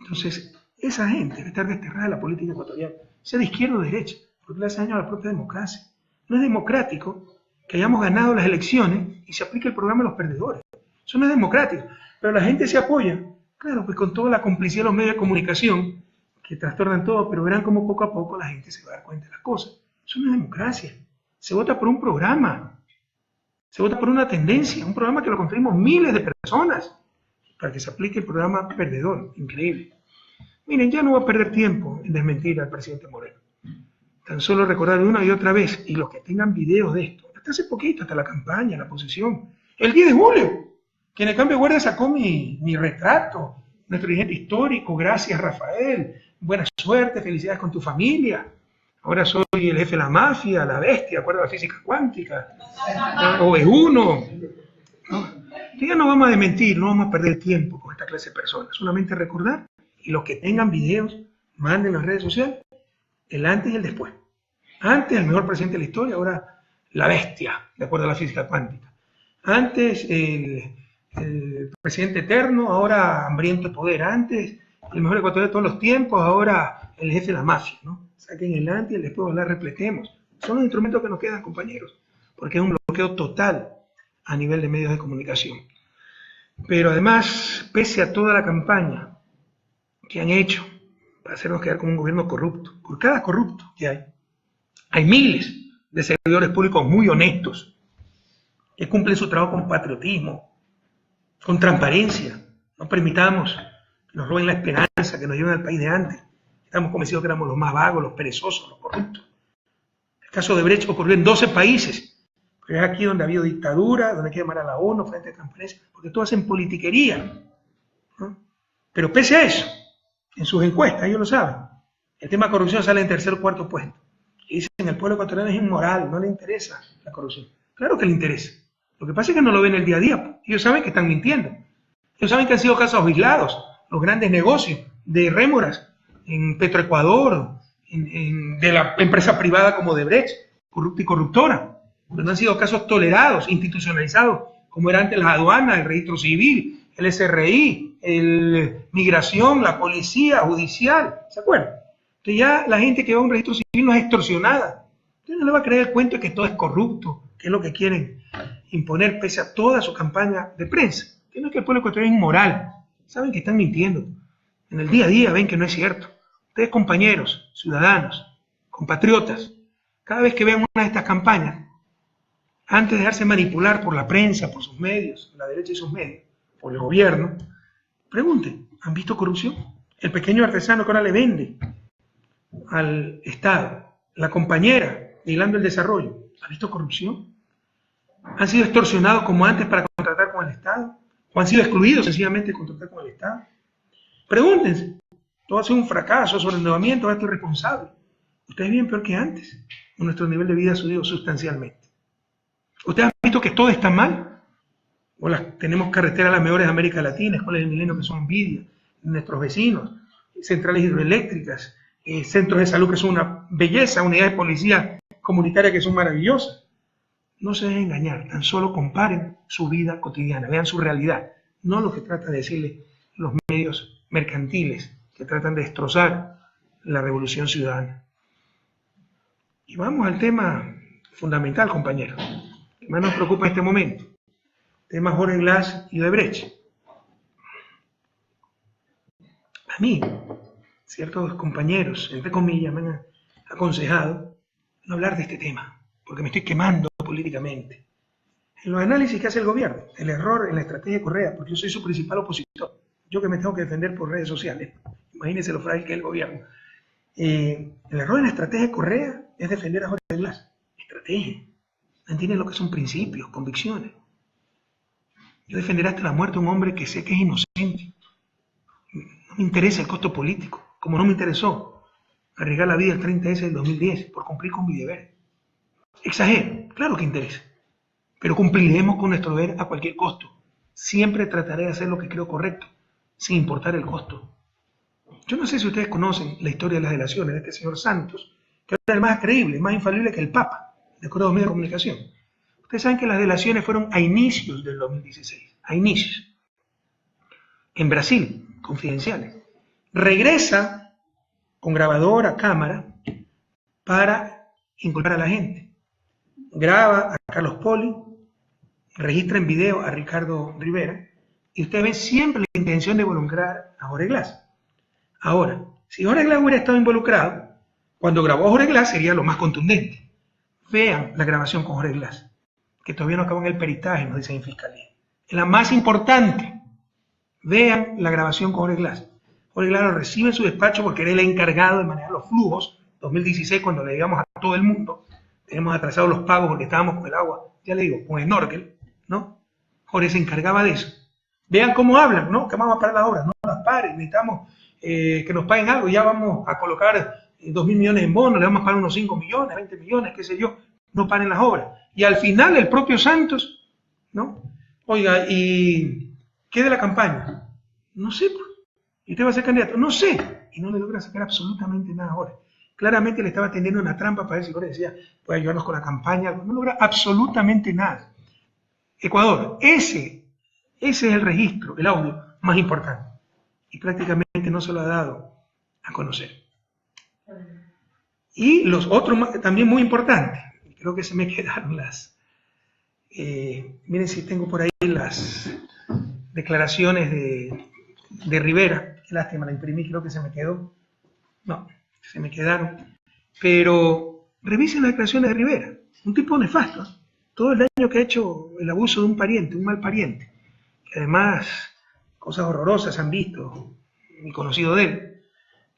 Speaker 1: Entonces, esa gente debe estar desterrada de la política ecuatoriana, sea de izquierda o de derecha, porque le hace daño a la propia democracia. No es democrático que hayamos ganado las elecciones y se aplique el programa de los perdedores. Eso no es democrático, pero la gente se apoya, claro, pues con toda la complicidad de los medios de comunicación, que trastornan todo, pero verán cómo poco a poco la gente se va a dar cuenta de las cosas. Eso no es democracia. Se vota por un programa, se vota por una tendencia, un programa que lo construimos miles de personas para que se aplique el programa perdedor. Increíble. Miren, ya no voy a perder tiempo en desmentir al presidente Moreno. Tan solo recordar una y otra vez, y los que tengan videos de esto, hasta hace poquito, hasta la campaña, la posesión, el 10 de julio, que en el cambio de guardia sacó mi retrato, nuestro dirigente histórico, gracias Rafael, buena suerte, felicidades con tu familia. Ahora soy el jefe de la mafia, la bestia, acuerdo a la física cuántica, o es uno. ¿No? Ya no vamos a desmentir, no vamos a perder tiempo con esta clase de personas, solamente recordar, y los que tengan videos, manden en las redes sociales, el antes y el después. Antes el mejor presidente de la historia, ahora la bestia, de acuerdo a la física cuántica. Antes el presidente eterno, ahora hambriento de poder. Antes el mejor ecuatoriano de todos los tiempos, ahora el jefe de la mafia, ¿no? Saquen el antes y el después, la repletemos. Son los instrumentos que nos quedan, compañeros, porque es un bloqueo total a nivel de medios de comunicación. Pero además, pese a toda la campaña que han hecho para hacernos quedar como un gobierno corrupto, por cada corrupto que hay miles de servidores públicos muy honestos, que cumplen su trabajo con patriotismo, con transparencia. No permitamos que nos roben la esperanza, que nos lleven al país de antes. Estamos convencidos que éramos los más vagos, los perezosos, los corruptos. El caso de Brecht ocurrió en 12 países, pero es aquí donde ha habido dictadura, donde hay que llamar a la ONU, frente de transparencia, porque todos hacen politiquería, ¿no? Pero pese a eso, en sus encuestas, ellos lo saben, el tema de corrupción sale en tercer o cuarto puesto. Y dicen que el pueblo ecuatoriano es inmoral, no le interesa la corrupción. Claro que le interesa. Lo que pasa es que no lo ven el día a día. Ellos saben que están mintiendo. Ellos saben que han sido casos aislados, los grandes negocios de rémoras en Petroecuador, de la empresa privada como Odebrecht, corrupta y corruptora. Pero no han sido casos tolerados, institucionalizados, como era antes las aduanas, el registro civil, el SRI, el migración, la policía judicial. ¿Se acuerdan? Que ya la gente que va a un registro civil no es extorsionada. Usted no le va a creer el cuento de que todo es corrupto, que es lo que quieren imponer pese a toda su campaña de prensa. Que no es que el pueblo ecuatoriano es inmoral. Saben que están mintiendo. En el día a día ven que no es cierto. Ustedes, compañeros, ciudadanos, compatriotas, cada vez que vean una de estas campañas, antes de dejarse manipular por la prensa, por sus medios, la derecha y sus medios, por el gobierno, pregunten, ¿han visto corrupción? El pequeño artesano que ahora le vende al Estado, la compañera vigilando el desarrollo, ¿ha visto corrupción? ¿Han sido extorsionados como antes para contratar con el Estado? ¿O han sido excluidos sencillamente de contratar con el Estado? Pregúntense. Todo ha sido un fracaso, sobreendeudamiento, gasto irresponsable. Ustedes viven peor que antes. Nuestro nivel de vida ha subido sustancialmente. ¿Ustedes han visto que todo está mal? O tenemos carreteras las mejores de América Latina, escuelas del milenio que son envidia, nuestros vecinos, centrales hidroeléctricas, centros de salud que son una belleza, unidades de policía comunitaria que son maravillosas. No se dejen engañar, tan solo comparen su vida cotidiana, vean su realidad, no lo que tratan de decirle los medios mercantiles que tratan de destrozar la revolución ciudadana. Y vamos al tema fundamental, compañeros, que más nos preocupa en este momento, tema Jorge Glass y Odebrecht. A mí ciertos compañeros, entre comillas, me han aconsejado no hablar de este tema, porque me estoy quemando políticamente. En los análisis que hace el gobierno, el error en la estrategia de Correa, porque yo soy su principal opositor, yo que me tengo que defender por redes sociales, imagínense lo frágil que es el gobierno. El error en la estrategia de Correa es defender a Jorge Glass. Estrategia. No entienden lo que son principios, convicciones. Yo defenderé hasta la muerte a un hombre que sé que es inocente. No me interesa el costo político, como no me interesó arriesgar la vida el 30S del 2010 por cumplir con mi deber. Exagero, claro que interesa, pero cumpliremos con nuestro deber a cualquier costo. Siempre trataré de hacer lo que creo correcto, sin importar el costo. Yo no sé si ustedes conocen la historia de las delaciones de este señor Santos, que era el más creíble, más infalible que el Papa, de acuerdo a los medios de comunicación. Ustedes saben que las delaciones fueron a inicios del 2016, a inicios, en Brasil, confidenciales. Regresa con grabadora, cámara, para inculpar a la gente. Graba a Carlos Poli, registra en video a Ricardo Rivera, y ustedes ven siempre la intención de involucrar a Jorge Glass. Ahora, si Jorge Glass hubiera estado involucrado, cuando grabó a Jorge Glass sería lo más contundente. Vean la grabación con Jorge Glass, que todavía no acabó en el peritaje, nos dicen en Fiscalía. Es la más importante. Vean la grabación con Jorge Glass. Jorge Glass lo recibe en su despacho porque era el encargado de manejar los flujos. 2016, cuando le digamos a todo el mundo, tenemos atrasados los pagos porque estábamos con el agua, ya le digo, con el snorkel, ¿no? Jorge se encargaba de eso. Vean cómo hablan, ¿no? Que vamos a parar las obras, no las paren, necesitamos que nos paguen algo, ya vamos a colocar 2.000 millones en bonos, le vamos a pagar unos 5 millones, 20 millones, qué sé yo, no paren las obras. Y al final el propio Santos, ¿no? Oiga, ¿y qué de la campaña? No sé, pues. ¿Y usted va a ser candidato? No sé. Y no le logra sacar absolutamente nada ahora. Claramente le estaba tendiendo una trampa para ver si Jorge decía, puede ayudarnos con la campaña, no logra absolutamente nada. Ecuador, ese es el registro, el audio más importante. Y prácticamente no se lo ha dado a conocer. Y los otros también muy importantes, creo que se me quedaron las... miren si tengo por ahí las declaraciones de Rivera. Qué lástima, la imprimí, creo que se me quedó. No, se me quedaron. Pero revisen las declaraciones de Rivera. Un tipo nefasto. Todo el daño que ha hecho el abuso de un pariente, un mal pariente. Que además, cosas horrorosas han visto, ni conocido de él.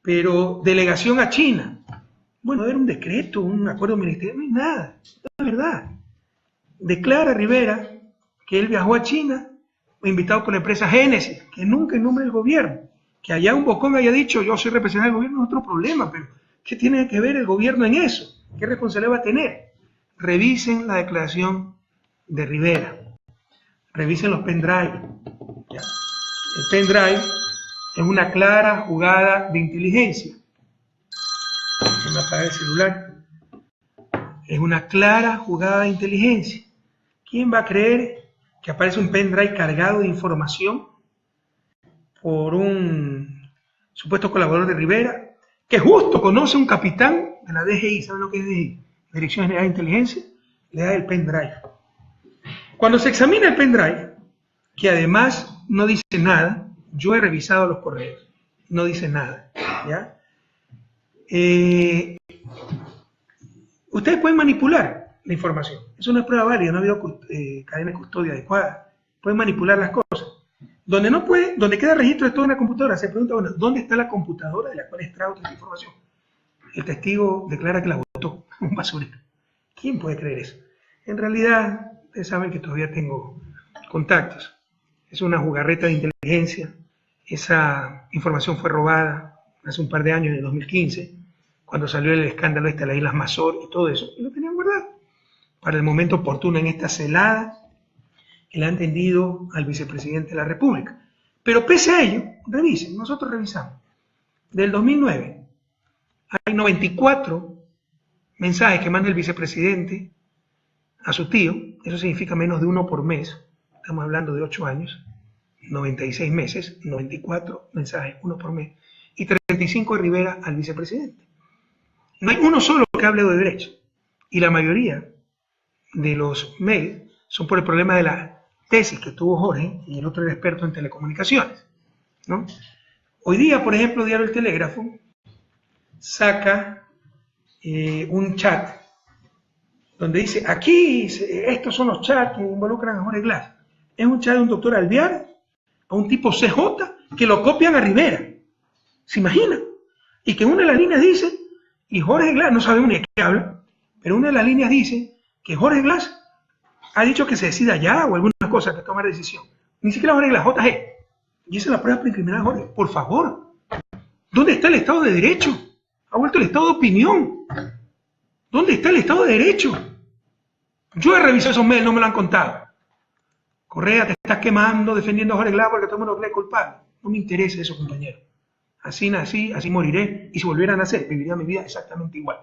Speaker 1: Pero delegación a China. Bueno, era un decreto, un acuerdo ministerial, no hay nada. Es verdad. Declara Rivera que él viajó a China, invitado por la empresa Génesis, que nunca en nombre del gobierno. Que allá un bocón haya dicho, yo soy representante del gobierno, es otro problema, pero ¿qué tiene que ver el gobierno en eso? ¿Qué responsabilidad va a tener? Revisen la declaración de Rivera. Revisen los pendrive. ¿Ya? El pendrive es una clara jugada de inteligencia. Déjenme apagar el celular. Es una clara jugada de inteligencia. ¿Quién va a creer que aparece un pendrive cargado de información por un supuesto colaborador de Rivera, que justo conoce a un capitán de la DGI? ¿Saben lo que es DGI? Dirección General de Inteligencia. Le da el pendrive. Cuando se examina el pendrive, que además no dice nada, yo he revisado los correos, no dice nada, ¿ya? Ustedes pueden manipular la información. Eso no es prueba válida, no ha habido cadena de custodia adecuada. Pueden manipular las cosas. Donde no puede, donde queda registro de toda una computadora, se pregunta, bueno, ¿dónde está la computadora de la cual extraigo toda esta información? El testigo declara que la botó, un basurero. ¿Quién puede creer eso? En realidad, ustedes saben que todavía tengo contactos. Es una jugarreta de inteligencia. Esa información fue robada hace un par de años, en el 2015, cuando salió el escándalo de las Islas Mazor y todo eso. Y lo tenían guardado para el momento oportuno en esta celada que le han tendido al vicepresidente de la República. Pero pese a ello, revisen, nosotros revisamos. Del 2009 hay 94 mensajes que manda el vicepresidente a su tío, eso significa menos de uno por mes, estamos hablando de 8 años, 96 meses, 94 mensajes, uno por mes, y 35 de Rivera al vicepresidente. No hay uno solo que hable de derecho, y la mayoría de los mails son por el problema de la tesis que tuvo Jorge, y el otro era experto en telecomunicaciones, ¿no? Hoy día, por ejemplo, Diario El Telégrafo saca un chat donde dice, aquí, estos son los chats que involucran a Jorge Glass. Es un chat de un doctor Alvear a un tipo CJ que lo copian a Rivera. ¿Se imagina? Y que una de las líneas dice, y Jorge Glass, no sabemos ni de qué habla, pero una de las líneas dice que Jorge Glass ha dicho que se decida ya o alguna cosa que tomar decisión. Ni siquiera Jorge Glass, JG. Y esa es la prueba para incriminar a Jorge. Por favor, ¿dónde está el Estado de Derecho? Ha vuelto el Estado de opinión. ¿Dónde está el Estado de Derecho? Yo he revisado esos mails, no me lo han contado. Correa, te estás quemando defendiendo a Jorge Glass porque todo el mundo cree culpable. No me interesa eso, compañero. Así nací, así moriré, y si volviera a nacer, viviría mi vida exactamente igual.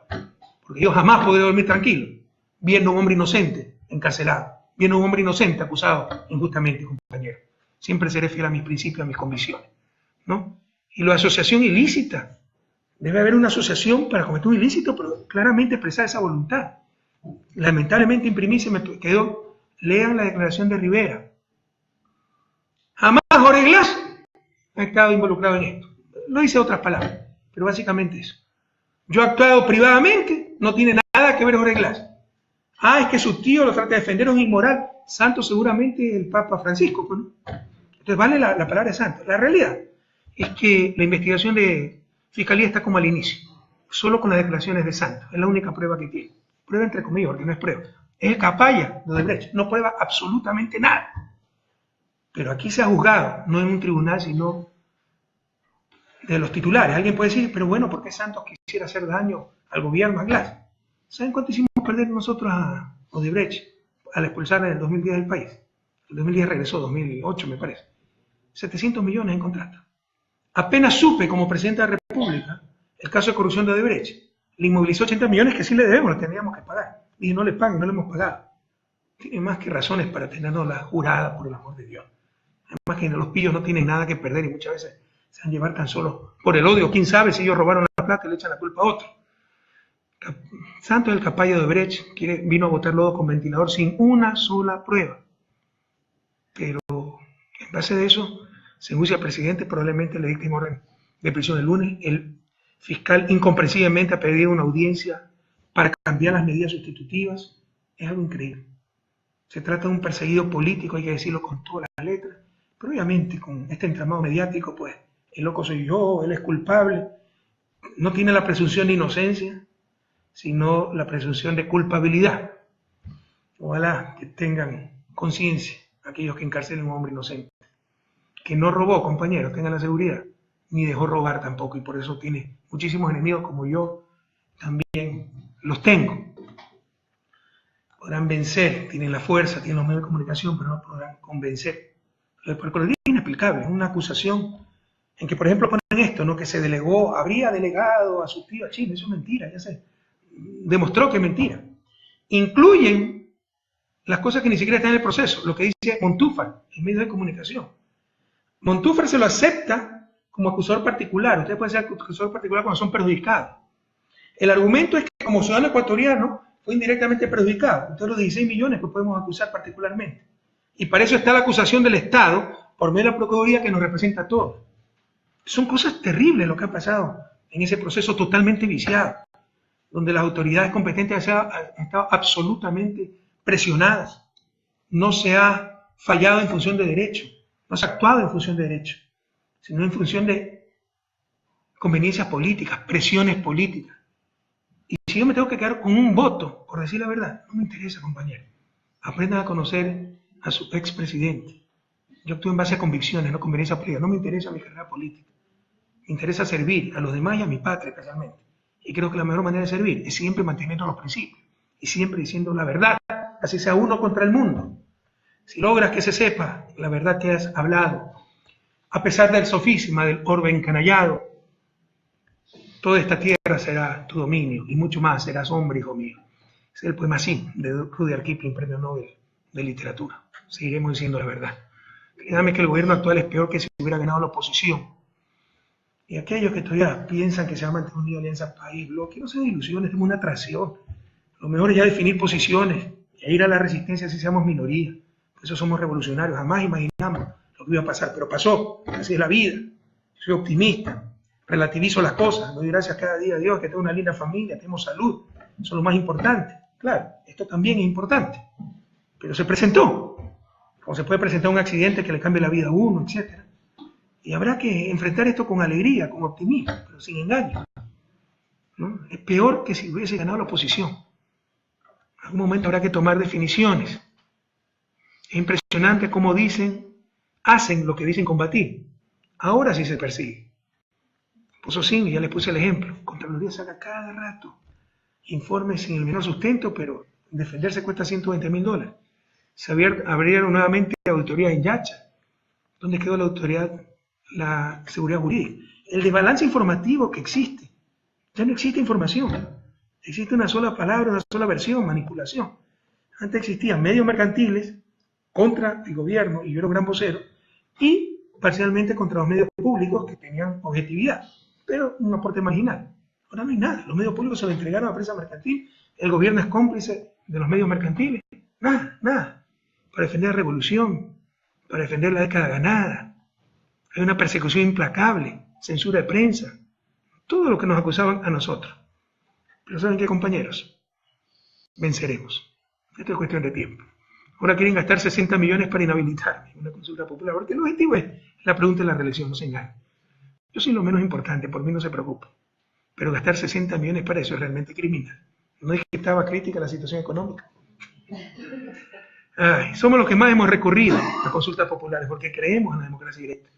Speaker 1: Porque yo jamás podré dormir tranquilo, viendo a un hombre inocente encarcelado, viendo a un hombre inocente acusado injustamente, compañero. Siempre seré fiel a mis principios, a mis convicciones, ¿no? Y la asociación ilícita, debe haber una asociación para cometer un ilícito, pero claramente expresar esa voluntad. Lamentablemente imprimí, se me quedó, lean la declaración de Rivera. Jamás Jorge Glass ha estado involucrado en esto. Lo dice otras palabras, pero básicamente eso. Yo he actuado privadamente, no tiene nada que ver Jorge Glass. Ah, es que su tío lo trata de defender, es un inmoral. Santo seguramente el Papa Francisco, ¿no? Entonces vale la palabra de santo. La realidad es que la investigación de Fiscalía está como al inicio, solo con las declaraciones de santo. Es la única prueba que tiene. Prueba entre comillas, porque no es prueba. Es el capaya de Odebrecht, no prueba absolutamente nada. Pero aquí se ha juzgado, no en un tribunal, sino de los titulares. Alguien puede decir, pero bueno, ¿por qué Santos quisiera hacer daño al gobierno, a Glass? ¿Saben cuánto hicimos perder nosotros a Odebrecht al expulsarla en el 2010 del país? El 2010 regresó, 2008 me parece. 700 millones en contrato. Apenas supe como presidente de la República el caso de corrupción de Odebrecht. Le inmovilizó 80 millones que sí le debemos, le teníamos que pagar. Dije, no le paguen, no le hemos pagado. Tiene más que razones para tenernos la jurada, por el amor de Dios. Además que los pillos no tienen nada que perder y muchas veces se van a llevar tan solo por el odio. ¿Quién sabe si ellos robaron la plata y le echan la culpa a otro? Santos, el capaya de Odebrecht, vino a botar lodo con ventilador sin una sola prueba. Pero en base de eso, se enjuicia al presidente, probablemente le dicten orden de prisión el lunes. El fiscal incomprensiblemente ha pedido una audiencia para cambiar las medidas sustitutivas. Es algo increíble. Se trata de un perseguido político, hay que decirlo con todas las letras, pero obviamente con este entramado mediático, pues el loco soy yo, él es culpable, no tiene la presunción de inocencia, sino la presunción de culpabilidad. Ojalá que tengan conciencia aquellos que encarcelen a un hombre inocente, que no robó, compañeros, tengan la seguridad, ni dejó robar tampoco, y por eso tiene muchísimos enemigos como yo, también los tengo. Podrán vencer, tienen la fuerza, tienen los medios de comunicación, pero no podrán convencer. Porque es inexplicable, es una acusación en que, por ejemplo, ponen esto, ¿no? Que se delegó, habría delegado a su tío a Chile, eso es mentira, ya se demostró que es mentira. Incluyen las cosas que ni siquiera están en el proceso, lo que dice Montúfar en medios de comunicación. Montúfar se lo acepta como acusador particular, ustedes pueden ser acusador particular cuando son perjudicados. El argumento es que como ciudadano ecuatoriano fue indirectamente perjudicado, entonces los 16 millones pues podemos acusar particularmente. Y para eso está la acusación del Estado, por medio de la Procuraduría que nos representa a todos. Son cosas terribles lo que ha pasado en ese proceso totalmente viciado, donde las autoridades competentes han estado absolutamente presionadas. No se ha fallado en función de derecho, no se ha actuado en función de derecho, sino en función de conveniencias políticas, presiones políticas. Y si yo me tengo que quedar con un voto, por decir la verdad, no me interesa, compañero. Aprendan a conocer a su expresidente. Yo actúo en base a convicciones, no conveniencias políticas. No me interesa mi carrera política. Me interesa servir a los demás y a mi patria especialmente. Y creo que la mejor manera de servir es siempre manteniendo los principios y siempre diciendo la verdad, así sea uno contra el mundo. Si logras que se sepa la verdad que has hablado, a pesar del sofisma, del orbe encanallado, toda esta tierra será tu dominio y mucho más serás hombre, hijo mío. Es el poema así de Rudyard Kipling, premio Nobel de literatura. Seguiremos diciendo la verdad. Créanme que el gobierno actual es peor que si hubiera ganado la oposición. Y aquellos que todavía piensan que se va a mantener una alianza país-bloque, no sean ilusiones, es una atracción. Lo mejor es ya definir posiciones e ir a la resistencia si seamos minoría. Por eso somos revolucionarios. Jamás imaginamos lo que iba a pasar, pero pasó. Así es la vida. Soy optimista. relativizo las cosas, doy gracias cada día a Dios que tengo una linda familia, tenemos salud, eso es lo más importante. Claro, esto también es importante, pero se presentó, como se puede presentar un accidente que le cambie la vida a uno, etc. Y habrá que enfrentar esto con alegría, con optimismo, pero sin engaño, ¿no? Es peor que si hubiese ganado la oposición. En algún momento habrá que tomar definiciones. Es impresionante cómo hacen lo que dicen combatir. Ahora sí se persigue. Pozosín, ya les puse el ejemplo, Contraloría saca cada rato informes sin el menor sustento, pero defenderse cuesta $120.000. Se abrieron nuevamente auditorías en Yacha. ¿Dónde quedó la autoridad, la seguridad jurídica? El desbalance informativo que existe. Ya no existe información. Existe una sola palabra, una sola versión, manipulación. Antes existían medios mercantiles contra el gobierno, y yo era un gran vocero, y parcialmente contra los medios públicos que tenían objetividad, pero un aporte marginal. Ahora no hay nada, los medios públicos se lo entregaron a la prensa mercantil, el gobierno es cómplice de los medios mercantiles, nada, para defender la revolución, para defender la década ganada. Hay una persecución implacable, censura de prensa, todo lo que nos acusaban a nosotros. Pero ¿saben qué, compañeros? Venceremos. Esto es cuestión de tiempo. Ahora quieren gastar 60 millones para inhabilitarme, una consulta popular, porque el objetivo es la pregunta de la reelección, no se engañen. Yo soy lo menos importante, por mí no se preocupen. Pero gastar 60 millones para eso es realmente criminal. No es que estaba crítica a la situación económica. Somos los que más hemos recurrido a consultas populares porque creemos en la democracia directa.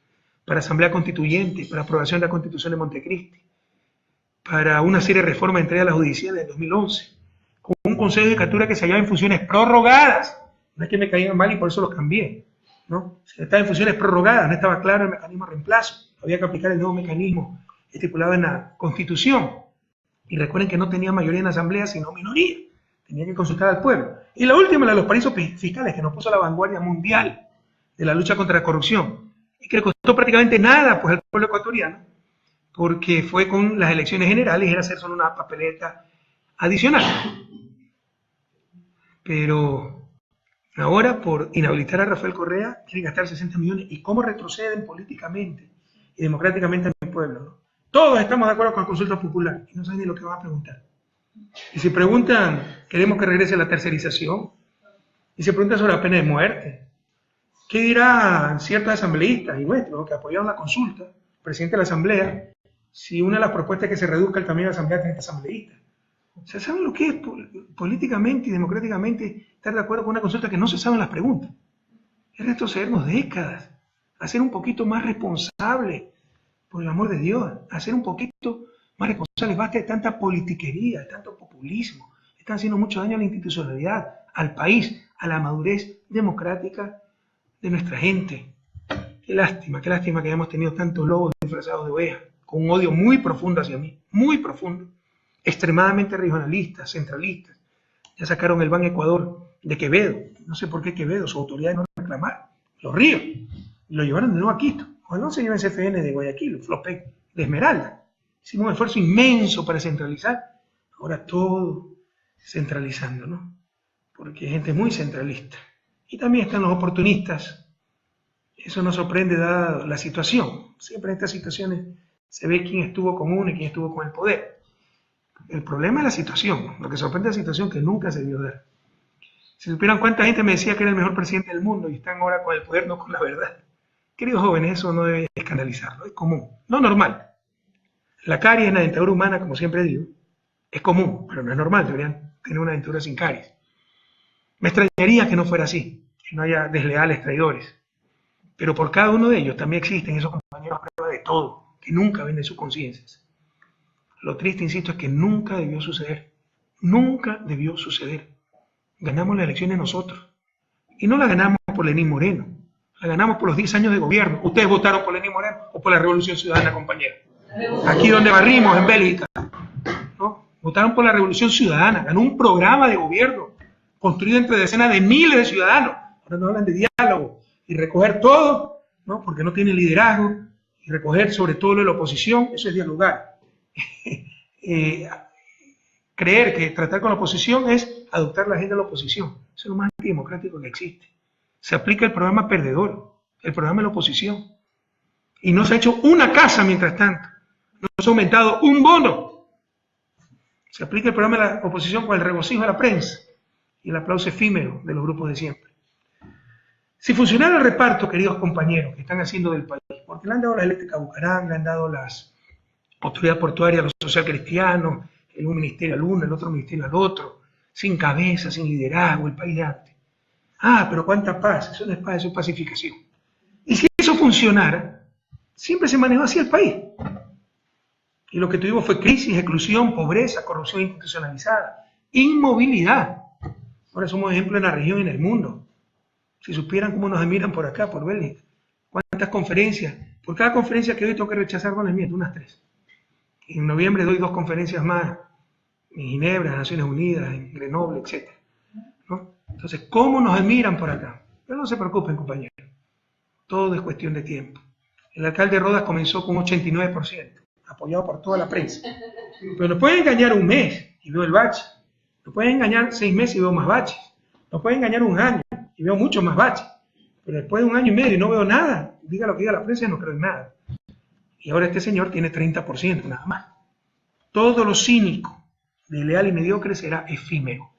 Speaker 1: Para asamblea constituyente, para aprobación de la Constitución de Montecristi, para una serie de reformas entregadas a la judicial en 2011, con un consejo de judicatura que se hallaba en funciones prorrogadas. No es que me caían mal y por eso los cambié, ¿no? Estaba en funciones prorrogadas, no estaba claro el mecanismo de reemplazo, había que aplicar el nuevo mecanismo estipulado en la Constitución. Y recuerden que no tenía mayoría en la asamblea, sino minoría. Tenía que consultar al pueblo. Y la última, la de los paraísos fiscales, que nos puso a la vanguardia mundial de la lucha contra la corrupción. Y que le costó prácticamente nada pues, al pueblo ecuatoriano, porque fue con las elecciones generales y era hacer solo una papeleta adicional. Pero ahora, por inhabilitar a Rafael Correa, quieren gastar 60 millones. ¿Y cómo retroceden políticamente y democráticamente a mi pueblo, ¿no? Todos estamos de acuerdo con la consulta popular y no saben ni lo que van a preguntar. Y si preguntan, queremos que regrese la tercerización. Y se preguntan sobre la pena de muerte. ¿Qué dirán ciertos asambleístas y nuestros que apoyaron la consulta, presidente de la asamblea, si una de las propuestas es que se reduzca el tamaño de la asamblea a 30 asambleístas? O sea, ¿saben lo que es políticamente y democráticamente estar de acuerdo con una consulta que no se saben las preguntas? Es retrocedernos décadas, a ser un poquito más responsable, por el amor de Dios, a ser un poquito más responsable. Basta de tanta politiquería, de tanto populismo. Están haciendo mucho daño a la institucionalidad, al país, a la madurez democrática de nuestra gente. Qué lástima que hayamos tenido tantos lobos disfrazados de ovejas, con un odio muy profundo hacia mí, muy profundo, extremadamente regionalistas, centralistas. Ya sacaron el Ban Ecuador de Quevedo, no sé por qué Quevedo, su autoridad no reclamar, los ríos, y lo llevaron de nuevo a Quito. Ojalá no se lleven CFN de Guayaquil, Flopec de Esmeralda. Hicimos un esfuerzo inmenso para centralizar, ahora todo centralizando, ¿no? Porque hay gente muy centralista. Y también están los oportunistas. Eso nos sorprende dada la situación. Siempre en estas situaciones se ve quién estuvo con uno y quién estuvo con el poder. El problema es la situación. Lo que sorprende es la situación que nunca se vio dar. Si supieran cuánta gente me decía que era el mejor presidente del mundo y están ahora con el poder, no con la verdad. Queridos jóvenes, eso no debe escandalizarlo, es común, no normal. La caries en la dentadura humana, como siempre digo, es común, pero no es normal, deberían tener una dentadura sin caries. Me extrañaría que no fuera así, que no haya desleales traidores. Pero por cada uno de ellos también existen esos compañeros a prueba de todo, que nunca venden sus conciencias. Lo triste, insisto, es que nunca debió suceder. Nunca debió suceder. Ganamos las elecciones nosotros. Y no las ganamos por Lenín Moreno. La ganamos por los 10 años de gobierno. ¿Ustedes votaron por Lenín Moreno o por la Revolución Ciudadana, compañeros? Aquí donde barrimos, en Bélgica, ¿no? Votaron por la Revolución Ciudadana. Ganó un programa de gobierno construido entre decenas de miles de ciudadanos. Ahora nos hablan de diálogo y recoger todo, ¿no? Porque no tienen liderazgo, y recoger sobre todo lo de la oposición, eso es dialogar. Creer que tratar con la oposición es adoptar la agenda de la oposición. Eso es lo más antidemocrático que existe. Se aplica el programa perdedor, el programa de la oposición. Y no se ha hecho una casa mientras tanto. ha aumentado un bono. Se aplica el programa de la oposición con el regocijo de la prensa y el aplauso efímero de los grupos de siempre. Si funcionara el reparto, queridos compañeros, que están haciendo del país, porque le han dado las eléctricas a Bucaram, le han dado las autoridades portuarias a los socialcristianos, el un ministerio al uno, el otro ministerio al otro, sin cabeza, sin liderazgo, el país de antes. Ah, pero cuánta paz, eso no es paz, eso es pacificación. Y si eso funcionara, siempre se manejó así el país. Y lo que tuvimos fue crisis, exclusión, pobreza, corrupción institucionalizada, inmovilidad. Ahora somos ejemplo en la región y en el mundo. Si supieran cómo nos admiran por acá, por Bélgica, cuántas conferencias. Por cada conferencia que doy tengo que rechazar con las mías, unas 3. En noviembre doy 2 conferencias más, en Ginebra, en Naciones Unidas, en Grenoble, etc. ¿No? Entonces, ¿cómo nos admiran por acá? Pero no se preocupen, compañeros. Todo es cuestión de tiempo. El alcalde Rodas comenzó con 89%, apoyado por toda la prensa. Pero nos pueden engañar un mes y veo el bache. Nos pueden engañar 6 meses y veo más baches. Nos pueden engañar un año y veo mucho más baches. Pero después de 1 año y medio y no veo nada, diga lo que diga la prensa, no creo en nada. Y ahora este señor tiene 30%, nada más. Todo lo cínico, ileal y mediocre será efímero.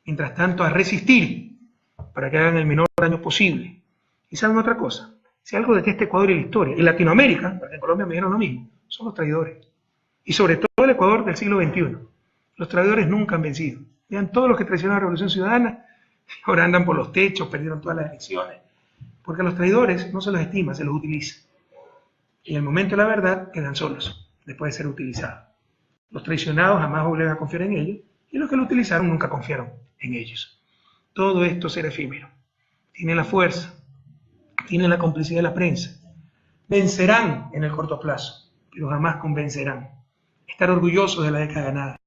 Speaker 1: Mientras tanto, a resistir para que hagan el menor daño posible. ¿Y saben otra cosa? Si algo de este Ecuador y la historia, en Latinoamérica, porque en Colombia me dijeron lo mismo, son los traidores. Y sobre todo el Ecuador del siglo XXI. Los traidores nunca han vencido. Vean todos los que traicionaron a la Revolución Ciudadana, ahora andan por los techos, perdieron todas las elecciones. Porque a los traidores no se los estima, se los utiliza. Y en el momento de la verdad quedan solos, después de ser utilizados. Los traicionados jamás volvieron a confiar en ellos, y los que lo utilizaron nunca confiaron en ellos. Todo esto será efímero. Tienen la fuerza, tienen la complicidad de la prensa. Vencerán en el corto plazo, pero jamás convencerán. Estar orgullosos de la década ganada,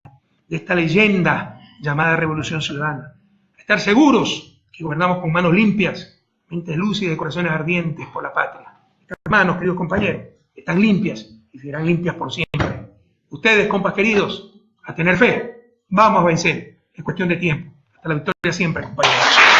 Speaker 1: de esta leyenda llamada Revolución Ciudadana. Estar seguros que gobernamos con manos limpias, mentes lúcidas y corazones ardientes por la patria. Estas manos, queridos compañeros, están limpias y serán limpias por siempre. Ustedes, compas queridos, a tener fe. Vamos a vencer. Es cuestión de tiempo. Hasta la victoria siempre, compañeros.